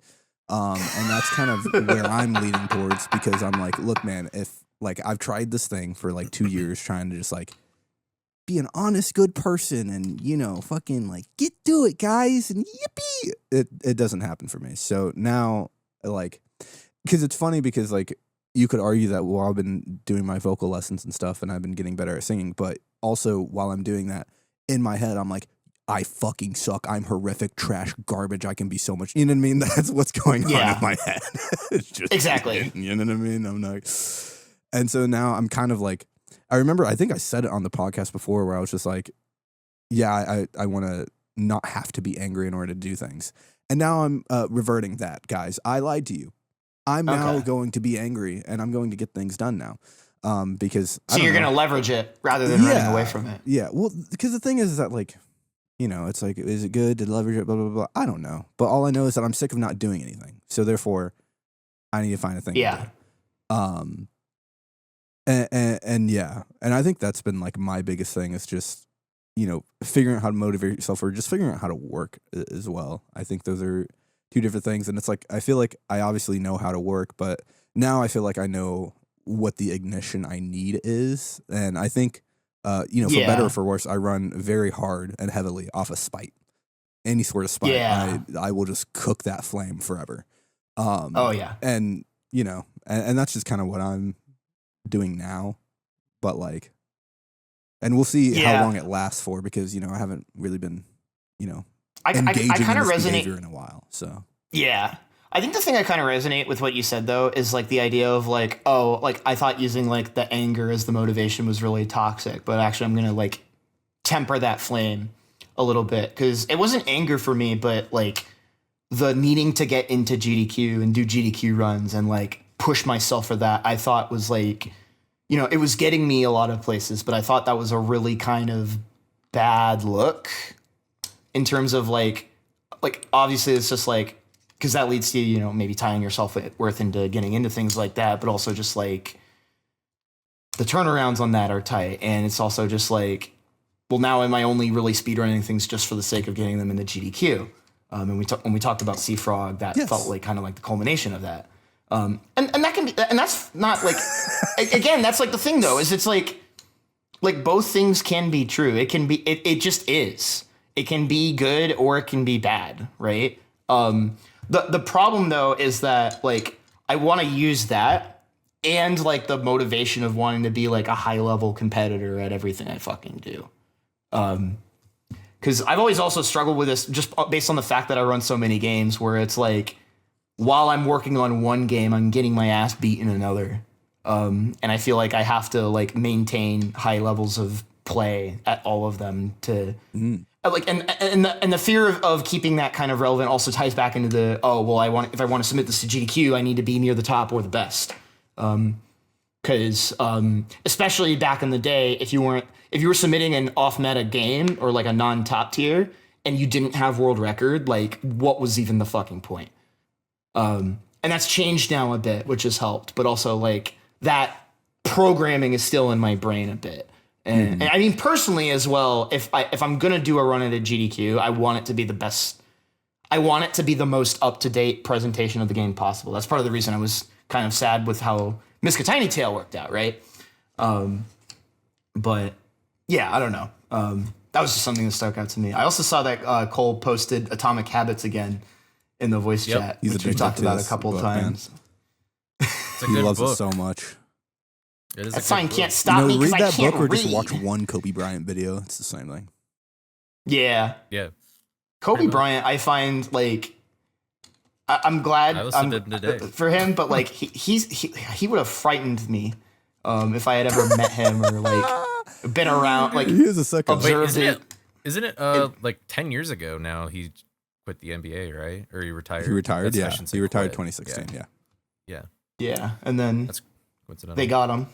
Speaker 2: And that's kind of where I'm leaning towards because I'm like, look, man, if like I've tried this thing for like 2 years trying to just like be an honest, good person and, you know, fucking like get to it, guys, and yippee. It doesn't happen for me. So now, like, because it's funny because like you could argue that while I've been doing my vocal lessons and stuff and I've been getting better at singing, but also while I'm doing that in my head, I'm like, I fucking suck. I'm horrific, trash, garbage. I can be so much. You know what I mean? That's what's going on in my head. It's just,
Speaker 3: exactly.
Speaker 2: You know what I mean? I'm not. And so now I'm kind of like, I remember, I think I said it on the podcast before where I was just like, yeah, I want to not have to be angry in order to do things. And now I'm reverting that, guys. I lied to you. I'm now going to be angry and I'm going to get things done now. Because
Speaker 3: so you're going to leverage it rather than running away from it.
Speaker 2: Yeah. Well, because the thing is that like, you know, it's like, is it good to leverage it? Blah, blah, blah. I don't know. But all I know is that I'm sick of not doing anything. So therefore, I need to find a thing to do. And yeah. And I think that's been like my biggest thing is just, you know, figuring out how to motivate yourself or just figuring out how to work as well. I think those are two different things. And it's like, I feel like I obviously know how to work, but now I feel like I know what the ignition I need is. And I think, you know, for better or for worse, I run very hard and heavily off of spite. Any sort of spite, I will just cook that flame forever. And, you know, and that's just kind of what I'm doing now. But like, and we'll see how long it lasts for because, you know, I haven't really been, you know, engaging in this behavior in a while. So,
Speaker 3: yeah. I think the thing I kind of resonate with what you said, though, is like the idea of like, oh, like I thought using like the anger as the motivation was really toxic, but actually I'm going to like temper that flame a little bit because it wasn't anger for me, but like the needing to get into GDQ and do GDQ runs and like push myself for that, I thought was like, you know, it was getting me a lot of places, but I thought that was a really kind of bad look in terms of like obviously it's just like, because that leads to, you know, maybe tying your self-worth into getting into things like that, but also just like the turnarounds on that are tight. And it's also just like, well, now am I only really speedrunning things just for the sake of getting them in the GDQ? And when we talked about Sea Frog, that felt like kind of like the culmination of that. And that can be, and that's not like, again, that's like the thing though, is it's like both things can be true. It can be, it just is. It can be good or it can be bad, right? The problem though is that like I want to use that and like the motivation of wanting to be like a high level competitor at everything I fucking do. Because I've always also struggled with this just based on the fact that I run so many games where it's like while I'm working on one game, I'm getting my ass beat in another. And I feel like I have to like maintain high levels of play at all of them to like, and the fear of keeping that kind of relevant also ties back into the, if I want to submit this to GDQ, I need to be near the top or the best. Because especially back in the day, if you were submitting an off meta game or like a non-top tier and you didn't have world record, like what was even the fucking point? And that's changed now a bit, which has helped. But also like that programming is still in my brain a bit. And I mean, personally as well, if I'm going to do a run at a GDQ, I want it to be the best. I want it to be the most up-to-date presentation of the game possible. That's part of the reason I was kind of sad with how Miska Tiny Tail worked out, right? But yeah, I don't know. That was just something that stuck out to me. I also saw that Cole posted Atomic Habits again in the voice chat, which we talked about a couple times.
Speaker 2: He loves it so much.
Speaker 3: That sign can't stop me because I can't read. Read that book or
Speaker 2: just watch one Kobe Bryant video. It's the same thing.
Speaker 3: Yeah.
Speaker 1: Yeah.
Speaker 3: Kobe Bryant, I find like I'm glad for him, but like he would have frightened me if I had ever met him or like been around. Like
Speaker 2: he is a second.
Speaker 3: Observed
Speaker 1: it. Isn't it like 10 years ago now? He quit the NBA, right? Or he retired.
Speaker 2: He retired. Yeah. He retired 2016. Yeah.
Speaker 3: Yeah, and then
Speaker 1: that's coincidental.
Speaker 3: They got him.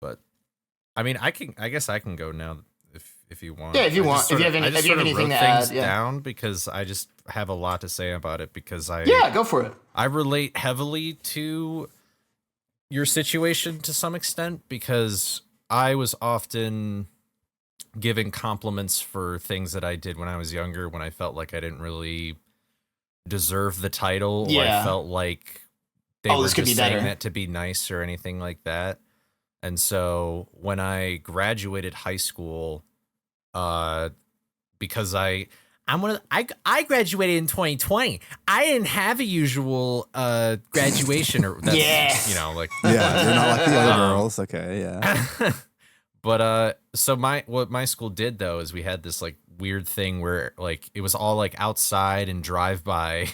Speaker 1: But I mean, I guess I can go now. If you want.
Speaker 3: Yeah, if you want. If you have anything to add.
Speaker 1: Down because I just have a lot to say about it because
Speaker 3: go for it.
Speaker 1: I relate heavily to your situation to some extent because I was often giving compliments for things that I did when I was younger when I felt like I didn't really deserve the title or I felt like they were just saying that to be nice or anything like that. And so when I graduated high school, because I graduated in 2020. I didn't have a usual graduation or that's, you know, like
Speaker 2: you're not like the other girls. Okay, yeah.
Speaker 1: But so what my school did though is we had this like weird thing where like it was all like outside and drive by.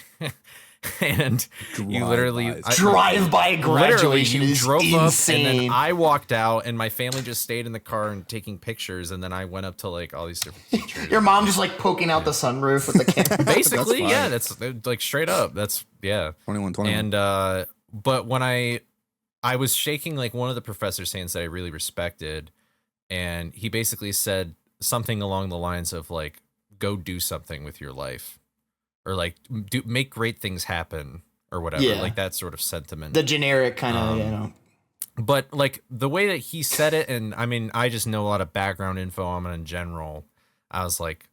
Speaker 1: And you literally
Speaker 3: drive-by graduation is
Speaker 1: drove
Speaker 3: insane.
Speaker 1: Up and then I walked out and my family just stayed in the car and taking pictures and then I went up to like all these different teachers.
Speaker 3: Your mom just like poking out the sunroof with the camera.
Speaker 1: Basically, that's like straight up. That's
Speaker 2: 21.
Speaker 1: And but when I was shaking like one of the professor's hands that I really respected, and he basically said something along the lines of like, go do something with your life. Or like make great things happen or whatever, like that sort of sentiment.
Speaker 3: The generic kind of, you know.
Speaker 1: But like the way that he said it, and I mean, I just know a lot of background info on it in general. I was like,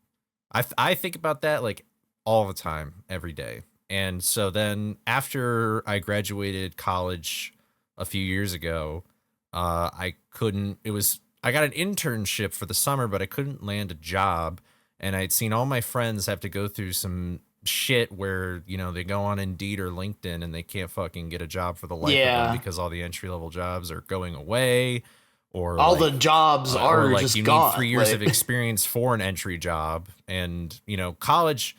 Speaker 1: I think about that like all the time, every day. And so then after I graduated college a few years ago, I got an internship for the summer, but I couldn't land a job. And I'd seen all my friends have to go through some shit where, you know, they go on Indeed or LinkedIn and they can't fucking get a job for the life of them because all the entry-level jobs are going away or
Speaker 3: all the jobs are
Speaker 1: like
Speaker 3: just
Speaker 1: you
Speaker 3: gone.
Speaker 1: Need 3 years of experience for an entry job. And, you know, college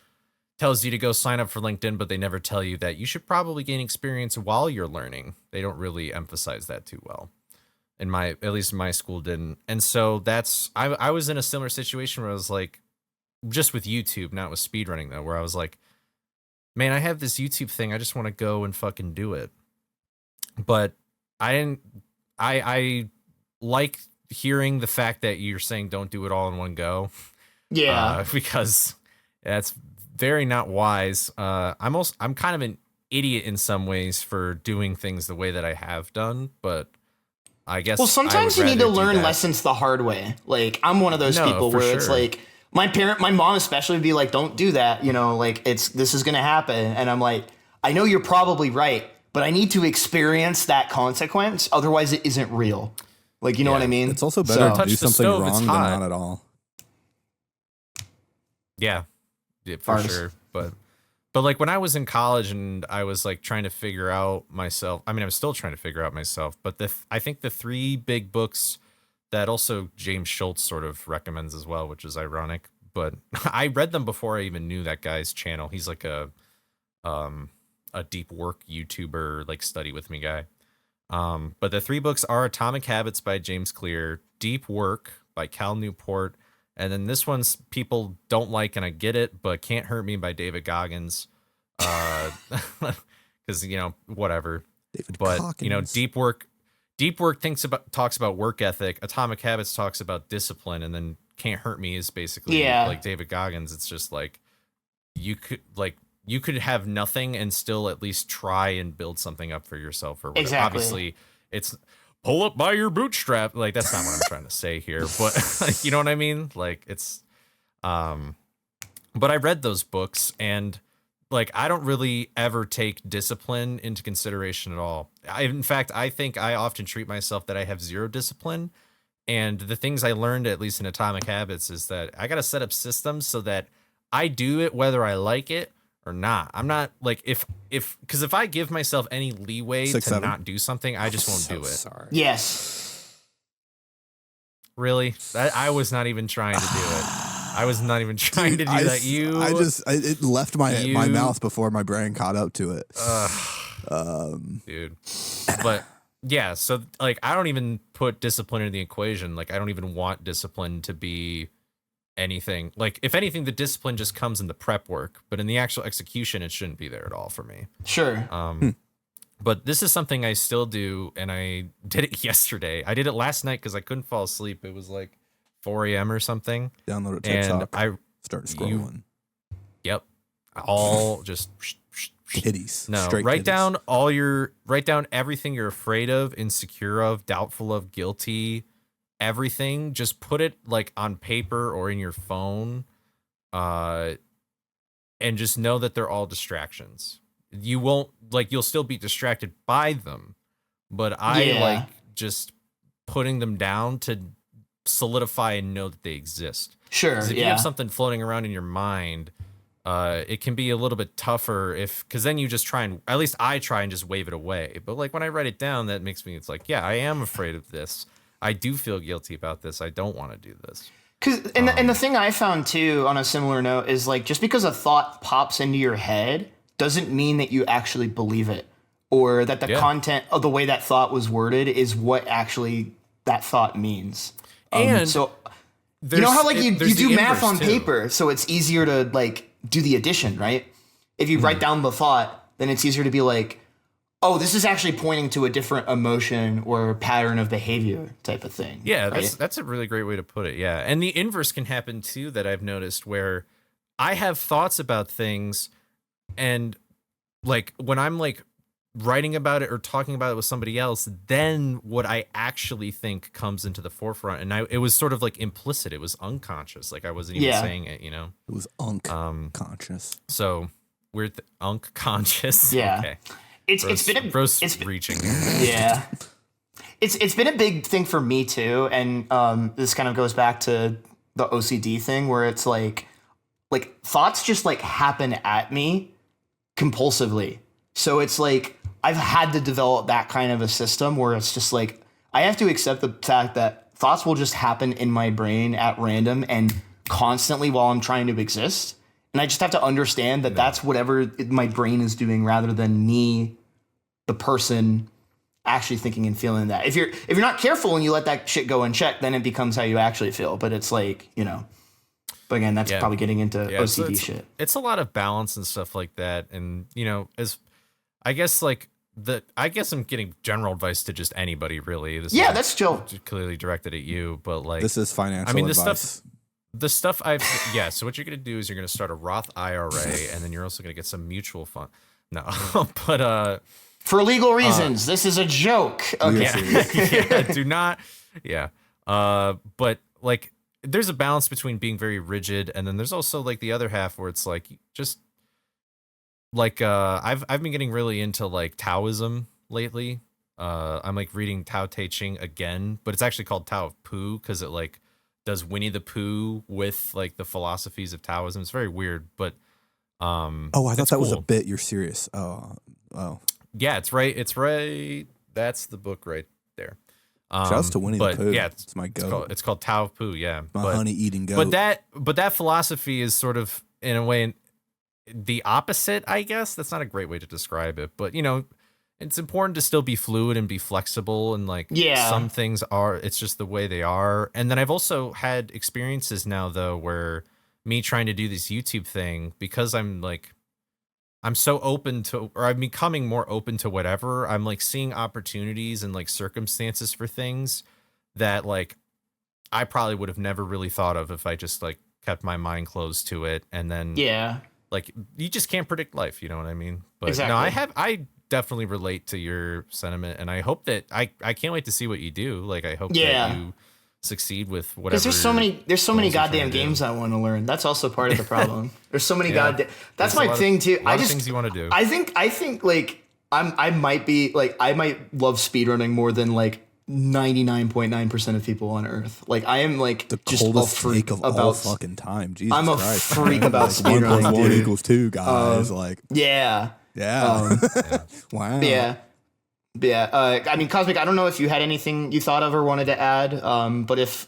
Speaker 1: tells you to go sign up for LinkedIn, but they never tell you that you should probably gain experience while you're learning. They don't really emphasize that too well. At least my school didn't. And so I was in a similar situation where I was like, just with YouTube, not with speedrunning though, where I was like, man, I have this YouTube thing. I just want to go and fucking do it. But I like hearing the fact that you're saying don't do it all in one go.
Speaker 3: Yeah.
Speaker 1: Because that's very not wise. I'm kind of an idiot in some ways for doing things the way that I have done, but I guess
Speaker 3: sometimes you need to learn lessons the hard way. Like I'm one of those people where it's like, my mom especially would be like, don't do that. You know, like this is going to happen. And I'm like, I know you're probably right, but I need to experience that consequence. Otherwise it isn't real. Like, you know what I mean?
Speaker 2: It's also better to do something wrong than not at all.
Speaker 1: Yeah, for sure. But like when I was in college and I was like trying to figure out myself, I mean, I'm still trying to figure out myself, but I think the 3 big books that also James Schultz sort of recommends as well, which is ironic, but I read them before I even knew that guy's channel. He's like a deep work YouTuber, like study with me guy. But the 3 books are Atomic Habits by James Clear, Deep Work by Cal Newport, and then this one's people don't like, and I get it, but Can't Hurt Me by David Goggins. Because, you know, whatever. You know, Deep Work talks about work ethic. Atomic Habits talks about discipline, and then Can't Hurt Me is basically like David Goggins. It's just like you could like you could have nothing and still at least try and build something up for yourself or whatever.
Speaker 3: Exactly.
Speaker 1: Obviously, it's pull up by your bootstrap. Like, that's not what I'm trying to say here, but like, you know what I mean? Like, it's, but I read those books, and like, I don't really ever take discipline into consideration at all. In fact, I think I often treat myself that I have zero discipline. And the things I learned, at least in Atomic Habits, is that I got to set up systems so that I do it whether I like it or not. I'm not like, because if I give myself any leeway to not do something, I just won't do it.
Speaker 2: Sorry.
Speaker 3: Yes.
Speaker 1: Really? I was not even trying to do it. I was not even trying to do that.
Speaker 2: It left my mouth before my brain caught up to it.
Speaker 1: Dude. But yeah, so like, I don't even put discipline in the equation. Like, I don't even want discipline to be anything. Like, if anything, the discipline just comes in the prep work, but in the actual execution, it shouldn't be there at all for me.
Speaker 3: Sure.
Speaker 1: But this is something I still do, and I did it yesterday. I did it last night because I couldn't fall asleep. It was like 4 a.m. or something.
Speaker 2: Download it, TikTok. I started scrolling.
Speaker 1: Yep. All just
Speaker 2: titties.
Speaker 1: No, write down everything you're afraid of, insecure of, doubtful of, guilty, everything. Just put it like on paper or in your phone, and just know that they're all distractions. You won't, like, you'll still be distracted by them, but I like just putting them down to solidify and know that they exist.
Speaker 3: Sure.
Speaker 1: If you have something floating around in your mind, it can be a little bit tougher because then you just try and, at least I try and just wave it away. But like, when I write it down, that makes me, it's like, yeah, I am afraid of this. I do feel guilty about this. I don't want to do this.
Speaker 3: And the thing I found too, on a similar note, is like, just because a thought pops into your head doesn't mean that you actually believe it, or that the content of the way that thought was worded is what actually that thought means.
Speaker 1: And
Speaker 3: so, you know how like you do math on paper, so it's easier to like do the addition, right? If you write down the thought, then it's easier to be like, oh, this is actually pointing to a different emotion or pattern of behavior type of thing.
Speaker 1: Yeah,
Speaker 3: right?
Speaker 1: that's a really great way to put it. Yeah. And the inverse can happen too, that I've noticed, where I have thoughts about things, and like, when I'm like writing about it or talking about it with somebody else, then what I actually think comes into the forefront. And it was sort of like implicit. It was unconscious. Like, I wasn't even saying it, you know?
Speaker 2: It was conscious.
Speaker 1: So weird. Conscious.
Speaker 3: Yeah.
Speaker 1: Okay.
Speaker 3: It's been
Speaker 1: reaching.
Speaker 3: Yeah. It's been a big thing for me too. And this kind of goes back to the OCD thing, where it's like thoughts just like happen at me compulsively. So it's like, I've had to develop that kind of a system where it's just like, I have to accept the fact that thoughts will just happen in my brain at random and constantly while I'm trying to exist. And I just have to understand that that's whatever my brain is doing, rather than me, the person, actually thinking and feeling that. If you're not careful and you let that shit go unchecked, then it becomes how you actually feel. But it's like, you know, but again, that's probably getting into OCD shit.
Speaker 1: It's a lot of balance and stuff like that. And, you know, I guess I'm getting general advice to just anybody, really.
Speaker 3: That's chill.
Speaker 1: Clearly directed at you, but like,
Speaker 2: this is financial advice.
Speaker 1: The stuff so what you're going to do is you're going to start a Roth IRA, and then you're also going to get some mutual fund. No, but
Speaker 3: for legal reasons, this is a joke. Okay.
Speaker 1: Do not. Yeah. But like, there's a balance between being very rigid, and then there's also like the other half where it's like, just like, I've been getting really into like Taoism lately. I'm like reading Tao Te Ching again, but it's actually called Tao of Pooh, because it like does Winnie the Pooh with like the philosophies of Taoism. It's very weird, but
Speaker 2: I thought that was a bit. You're serious. Oh.
Speaker 1: Yeah, it's right. That's the book right there.
Speaker 2: Shouts to Winnie the Pooh.
Speaker 1: Yeah,
Speaker 2: it's my goat.
Speaker 1: It's called Tao of Pooh. Yeah,
Speaker 2: my honey eating goat.
Speaker 1: But that philosophy is sort of, in a way, the opposite, I guess. That's not a great way to describe it, but you know, it's important to still be fluid and be flexible, and like, some things it's just the way they are. And then I've also had experiences now, though, where me trying to do this YouTube thing, because I'm so open to, or I'm becoming more open to whatever, I'm like seeing opportunities and like circumstances for things that like I probably would have never really thought of if I just like kept my mind closed to it. And then like you just can't predict life. You know what I mean? But
Speaker 3: exactly.
Speaker 1: no, I definitely relate to your sentiment, and I hope that I can't wait to see what you do. Like I hope that you succeed with whatever.
Speaker 3: Because there's so many goddamn games I want to learn. That's also part of the problem. There's so many goddamn. That's my thing too.
Speaker 1: I just things you want to do.
Speaker 3: I think like I might love speedrunning more than like 99.9% of people on Earth. Like I am like
Speaker 2: the
Speaker 3: just
Speaker 2: coldest freak of all fucking time. Jesus
Speaker 3: I'm a
Speaker 2: Christ.
Speaker 3: freak about speedrunning.
Speaker 2: 1 + 1 equals 2, guys.
Speaker 3: Yeah.
Speaker 2: Wow.
Speaker 3: Yeah. I mean, Cosmic, I don't know if you had anything you thought of or wanted to add, but if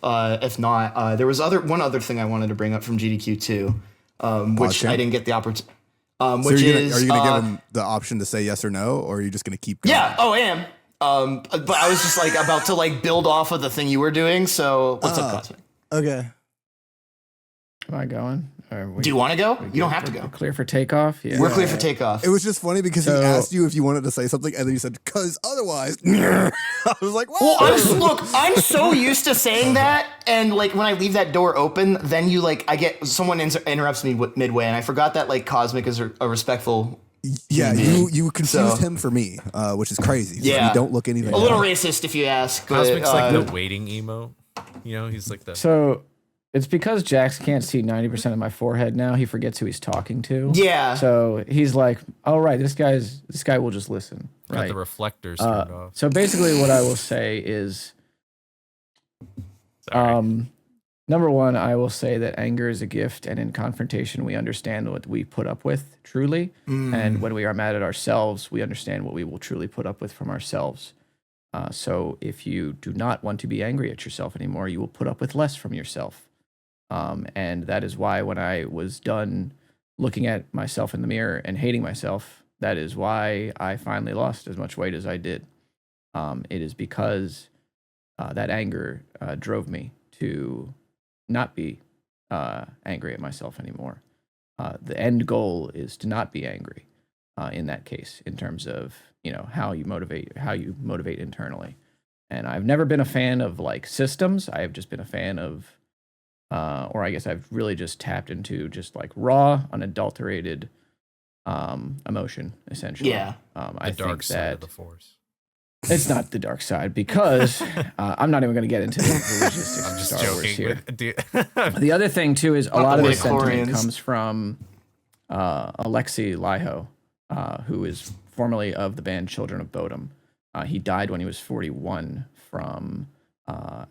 Speaker 3: not, there was one other thing I wanted to bring up from GDQ too, which I didn't get the opportunity. Which
Speaker 2: are you gonna give him the option to say yes or no, or are you just gonna keep going?
Speaker 3: Yeah. Oh, I am. But I was just like about to like build off of the thing you were doing. So what's up, Cosmic?
Speaker 2: Okay.
Speaker 4: Am I going?
Speaker 3: Do you want to go? You don't have to go.
Speaker 4: We're clear for takeoff? Yeah.
Speaker 3: We're clear for takeoff.
Speaker 2: It was just funny because he asked you if you wanted to say something, and then you said, "Cause otherwise." I was like, "Whoa."
Speaker 3: Well, I'm so used to saying that, and like when I leave that door open, then you like I get someone interrupts me midway, and I forgot that like Cosmic is a respectful.
Speaker 2: Yeah, you confused him for me, which is crazy.
Speaker 3: Yeah,
Speaker 2: you don't look anything.
Speaker 3: A little racist if you ask.
Speaker 1: Cosmic's like the waiting emo. You know, he's like that.
Speaker 4: So it's because Jax can't see 90% of my forehead now. He forgets who he's talking to.
Speaker 3: Yeah.
Speaker 4: So he's like, "Oh right, this guy will just listen." Right.
Speaker 1: Got the reflectors turned off.
Speaker 4: So basically, what I will say is, number one, I will say that anger is a gift, and in confrontation, we understand what we put up with truly, and when we are mad at ourselves, we understand what we will truly put up with from ourselves. So if you do not want to be angry at yourself anymore, you will put up with less from yourself. And that is why when I was done looking at myself in the mirror and hating myself, that is why I finally lost as much weight as I did. It is because that anger drove me to not be angry at myself anymore. The end goal is to not be angry in that case, in terms of, you know, how you motivate internally. And I've never been a fan of like systems. I have just been a fan of or I guess I've really just tapped into just like raw, unadulterated emotion, essentially.
Speaker 3: Yeah.
Speaker 1: The dark side of the Force.
Speaker 4: It's not the dark side, because I'm not even going to get into the logistics of Star Wars here. The other thing too is a lot of this sentiment comes from Alexei Liho, who is formerly of the band Children of Bodom. He died when he was 41 from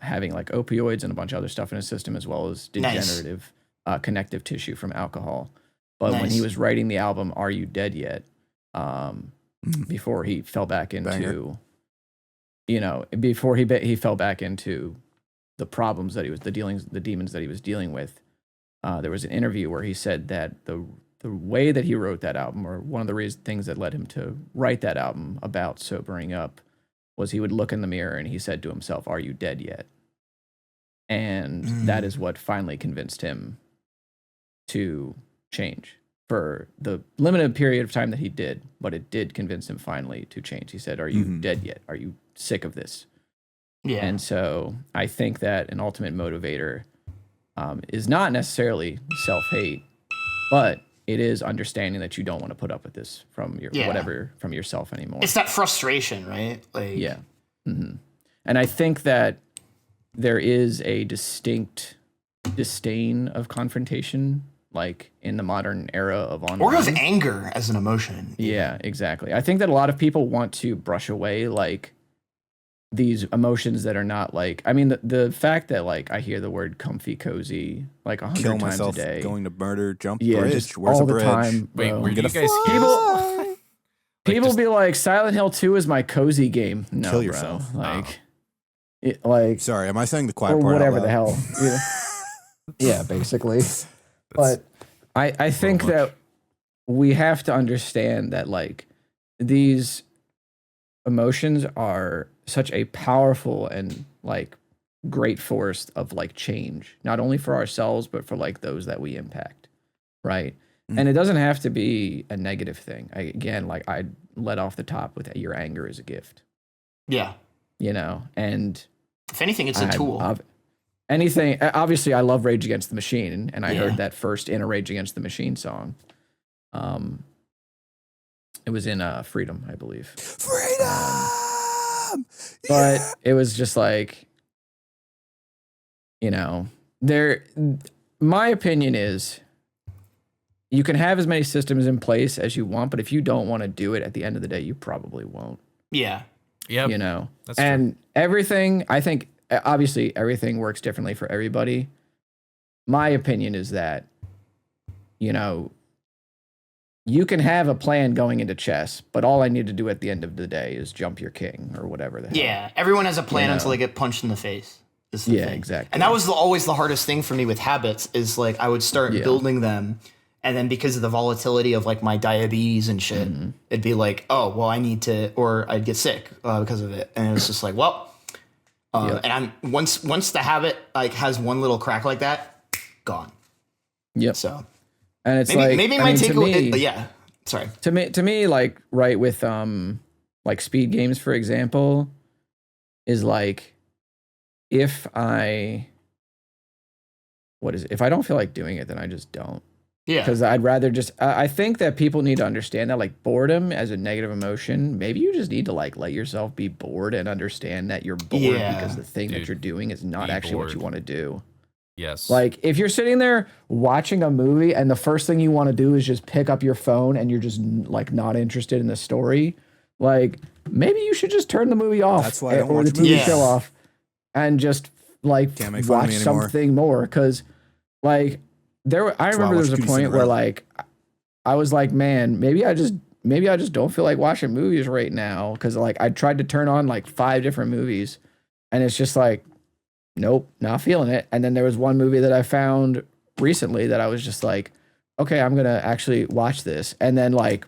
Speaker 4: having like opioids and a bunch of other stuff in his system, as well as degenerative connective tissue from alcohol. But when he was writing the album "Are You Dead Yet," before he fell back into, before he fell back into the problems that he was the demons that he was dealing with, there was an interview where he said that the way that he wrote that album, or one of the things that led him to write that album about sobering up, was he would look in the mirror and he said to himself, "Are you dead yet?" And that is what finally convinced him to change for the limited period of time that he did, but it did convince him finally to change. He said, "Are you dead yet? Are you sick of this?" Yeah. And so I think that an ultimate motivator is not necessarily self-hate, but it is understanding that you don't want to put up with this from your from yourself anymore.
Speaker 3: It's that frustration, right? Like,
Speaker 4: yeah. Mm-hmm. And I think that there is a distinct disdain of confrontation, like in the modern era of online.
Speaker 3: Or of anger as an emotion.
Speaker 4: Yeah, exactly. I think that a lot of people want to brush away like these emotions that are not like, I mean, the fact that like I hear the word comfy, cozy like 100 times a day.
Speaker 2: Going to murder, jump bridge. Where's
Speaker 4: all
Speaker 2: a bridge?
Speaker 4: The time.
Speaker 1: Wait, were you guys
Speaker 4: People be like, Silent Hill 2 is my cozy game. No,
Speaker 2: kill yourself.
Speaker 4: Bro.
Speaker 2: Sorry, am I saying the quiet
Speaker 4: or
Speaker 2: part?
Speaker 4: Whatever the hell. Yeah, basically. But I think that we have to understand that like these emotions are such a powerful and like great force of like change, not only for ourselves, but for like those that we impact. Right. And it doesn't have to be a negative thing. I let off the top with your anger is a gift.
Speaker 3: Yeah.
Speaker 4: And
Speaker 3: if anything, it's a tool.
Speaker 4: Obviously, I love Rage Against the Machine, and I heard that first in a Rage Against the Machine song. It was in Freedom, I believe.
Speaker 2: Freedom.
Speaker 4: But it was just like, you know, my opinion is you can have as many systems in place as you want, but if you don't want to do it at the end of the day, you probably won't.
Speaker 3: Yeah.
Speaker 1: Yeah.
Speaker 4: You know,
Speaker 1: That's
Speaker 4: and true. Everything, I think, obviously everything works differently for everybody. My opinion is that, you know, you can have a plan going into chess, but all I need to do at the end of the day is jump your king or whatever the hell.
Speaker 3: Yeah. Everyone has a plan until they get punched in the face.
Speaker 4: Yeah, thing. Exactly.
Speaker 3: And that was always the hardest thing for me with habits is like I would start building them. And then because of the volatility of like my diabetes and shit, it'd be like, oh, well, I need to, or I'd get sick because of it. And it was just like, well, and I'm once the habit like has one little crack like that, gone.
Speaker 4: Yep.
Speaker 3: So,
Speaker 4: and it's
Speaker 3: maybe my takeaway, yeah. Sorry.
Speaker 4: To me, like right with like speed games, for example, is like if I don't feel like doing it, then I just don't.
Speaker 3: Yeah.
Speaker 4: Because I'd rather just, I think that people need to understand that like boredom as a negative emotion, maybe you just need to like let yourself be bored and understand that you're bored because the thing that you're doing is not actually what you want to do.
Speaker 1: Yes.
Speaker 4: Like if you're sitting there watching a movie and the first thing you want to do is just pick up your phone and you're just like not interested in the story, like maybe you should just turn the movie off.
Speaker 2: That's why I don't
Speaker 4: or
Speaker 2: watch
Speaker 4: the TV show off and just like watch something more. Cause like, I remember there was a point where like I was like, man, maybe I just don't feel like watching movies right now because like I tried to turn on like 5 different movies and it's just like, nope, not feeling it. And then there was one movie that I found recently that I was just like, okay, I'm gonna actually watch this. And then like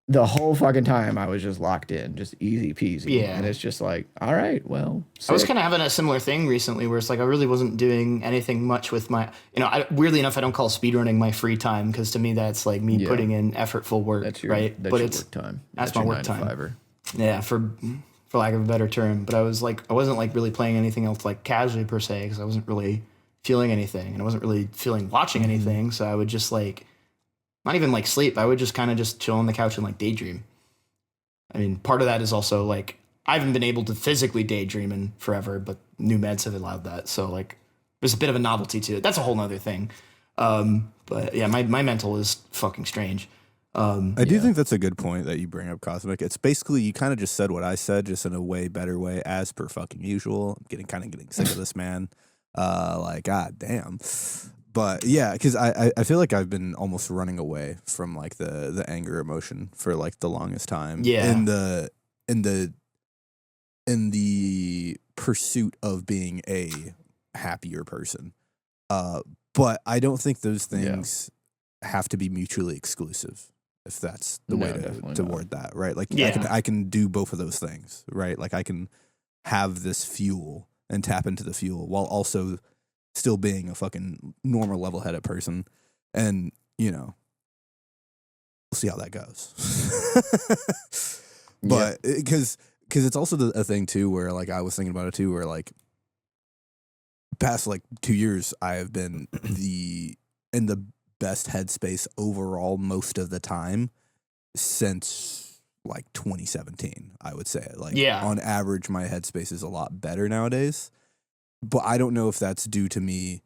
Speaker 4: the whole fucking time I was just locked in, just easy peasy.
Speaker 3: Yeah.
Speaker 4: And it's just like, all right, well, sick.
Speaker 3: I was kind of having a similar thing recently where it's like I really wasn't doing anything much with my, weirdly enough, I don't call speedrunning my free time because to me that's like me putting in effortful work, right?
Speaker 4: But it's work time.
Speaker 3: That's my work time. Yeah, for lack of a better term. But I wasn't like really playing anything else like casually per se because I wasn't really feeling anything and I wasn't really feeling watching anything. So I would just like, not even like sleep. I would just kind of just chill on the couch and like daydream. I mean, part of that is also like, I haven't been able to physically daydream in forever, but new meds have allowed that. So like, there's a bit of a novelty to it. That's a whole nother thing. But yeah, my mental is fucking strange.
Speaker 2: I do think that's a good point that you bring up, Cosmic. It's basically, you kind of just said what I said, just in a way better way, as per fucking usual. I'm getting sick of this, man. Like, god damn. But yeah, because I feel like I've been almost running away from like the anger emotion for like the longest time.
Speaker 3: Yeah.
Speaker 2: In the pursuit of being a happier person. But I don't think those things have to be mutually exclusive, if that's the way to word that, right? Like I can do both of those things, right? Like I can have this fuel and tap into the fuel while also still being a fucking normal level-headed person. And, we'll see how that goes. But because it's also a thing too, where like, I was thinking about it too, where like past like 2 years, I have been in the best headspace overall most of the time since like 2017, I would say. Like on average, my headspace is a lot better nowadays. But I don't know if that's due to me,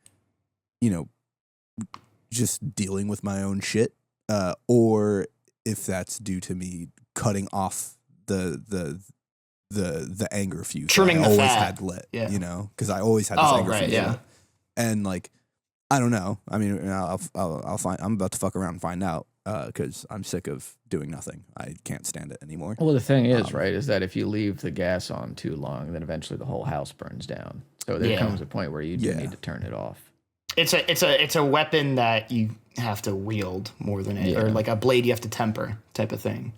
Speaker 2: just dealing with my own shit, or if that's due to me cutting off the anger fuse.
Speaker 3: Trimming the
Speaker 2: always
Speaker 3: fat.
Speaker 2: had lit, because I always had this anger fuse.
Speaker 3: Yeah.
Speaker 2: And like, I don't know. I mean, I'll find. I'm about to fuck around and find out because I'm sick of doing nothing. I can't stand it anymore.
Speaker 4: Well, the thing is, right, is that if you leave the gas on too long, then eventually the whole house burns down. So there comes a point where you do need to turn it off.
Speaker 3: It's a weapon that you have to wield more than it, or like a blade you have to temper type of thing.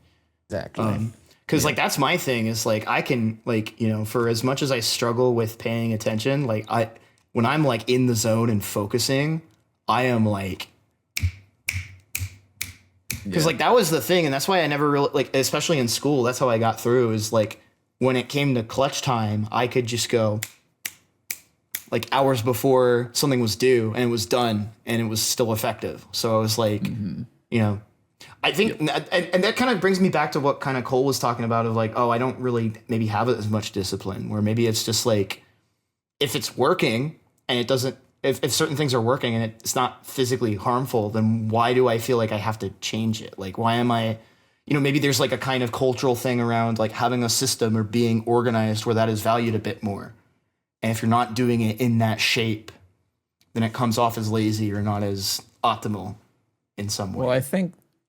Speaker 4: Exactly.
Speaker 3: Because like that's my thing is like I can like for as much as I struggle with paying attention, like when I'm like in the zone and focusing, I am like. Because like that was the thing, and that's why I never really like, especially in school. That's how I got through. Is like when it came to clutch time, I could just go like hours before something was due, and it was done, and it was still effective. So I was like, I think, and that kind of brings me back to what kind of Cole was talking about of like, oh, I don't really maybe have as much discipline, where maybe it's just like, if it's working and it doesn't, if certain things are working and it's not physically harmful, then why do I feel like I have to change it? Like, why am I, maybe there's like a kind of cultural thing around like having a system or being organized where that is valued a bit more. And if you're not doing it in that shape, then it comes off as lazy or not as optimal in some way.
Speaker 4: Well,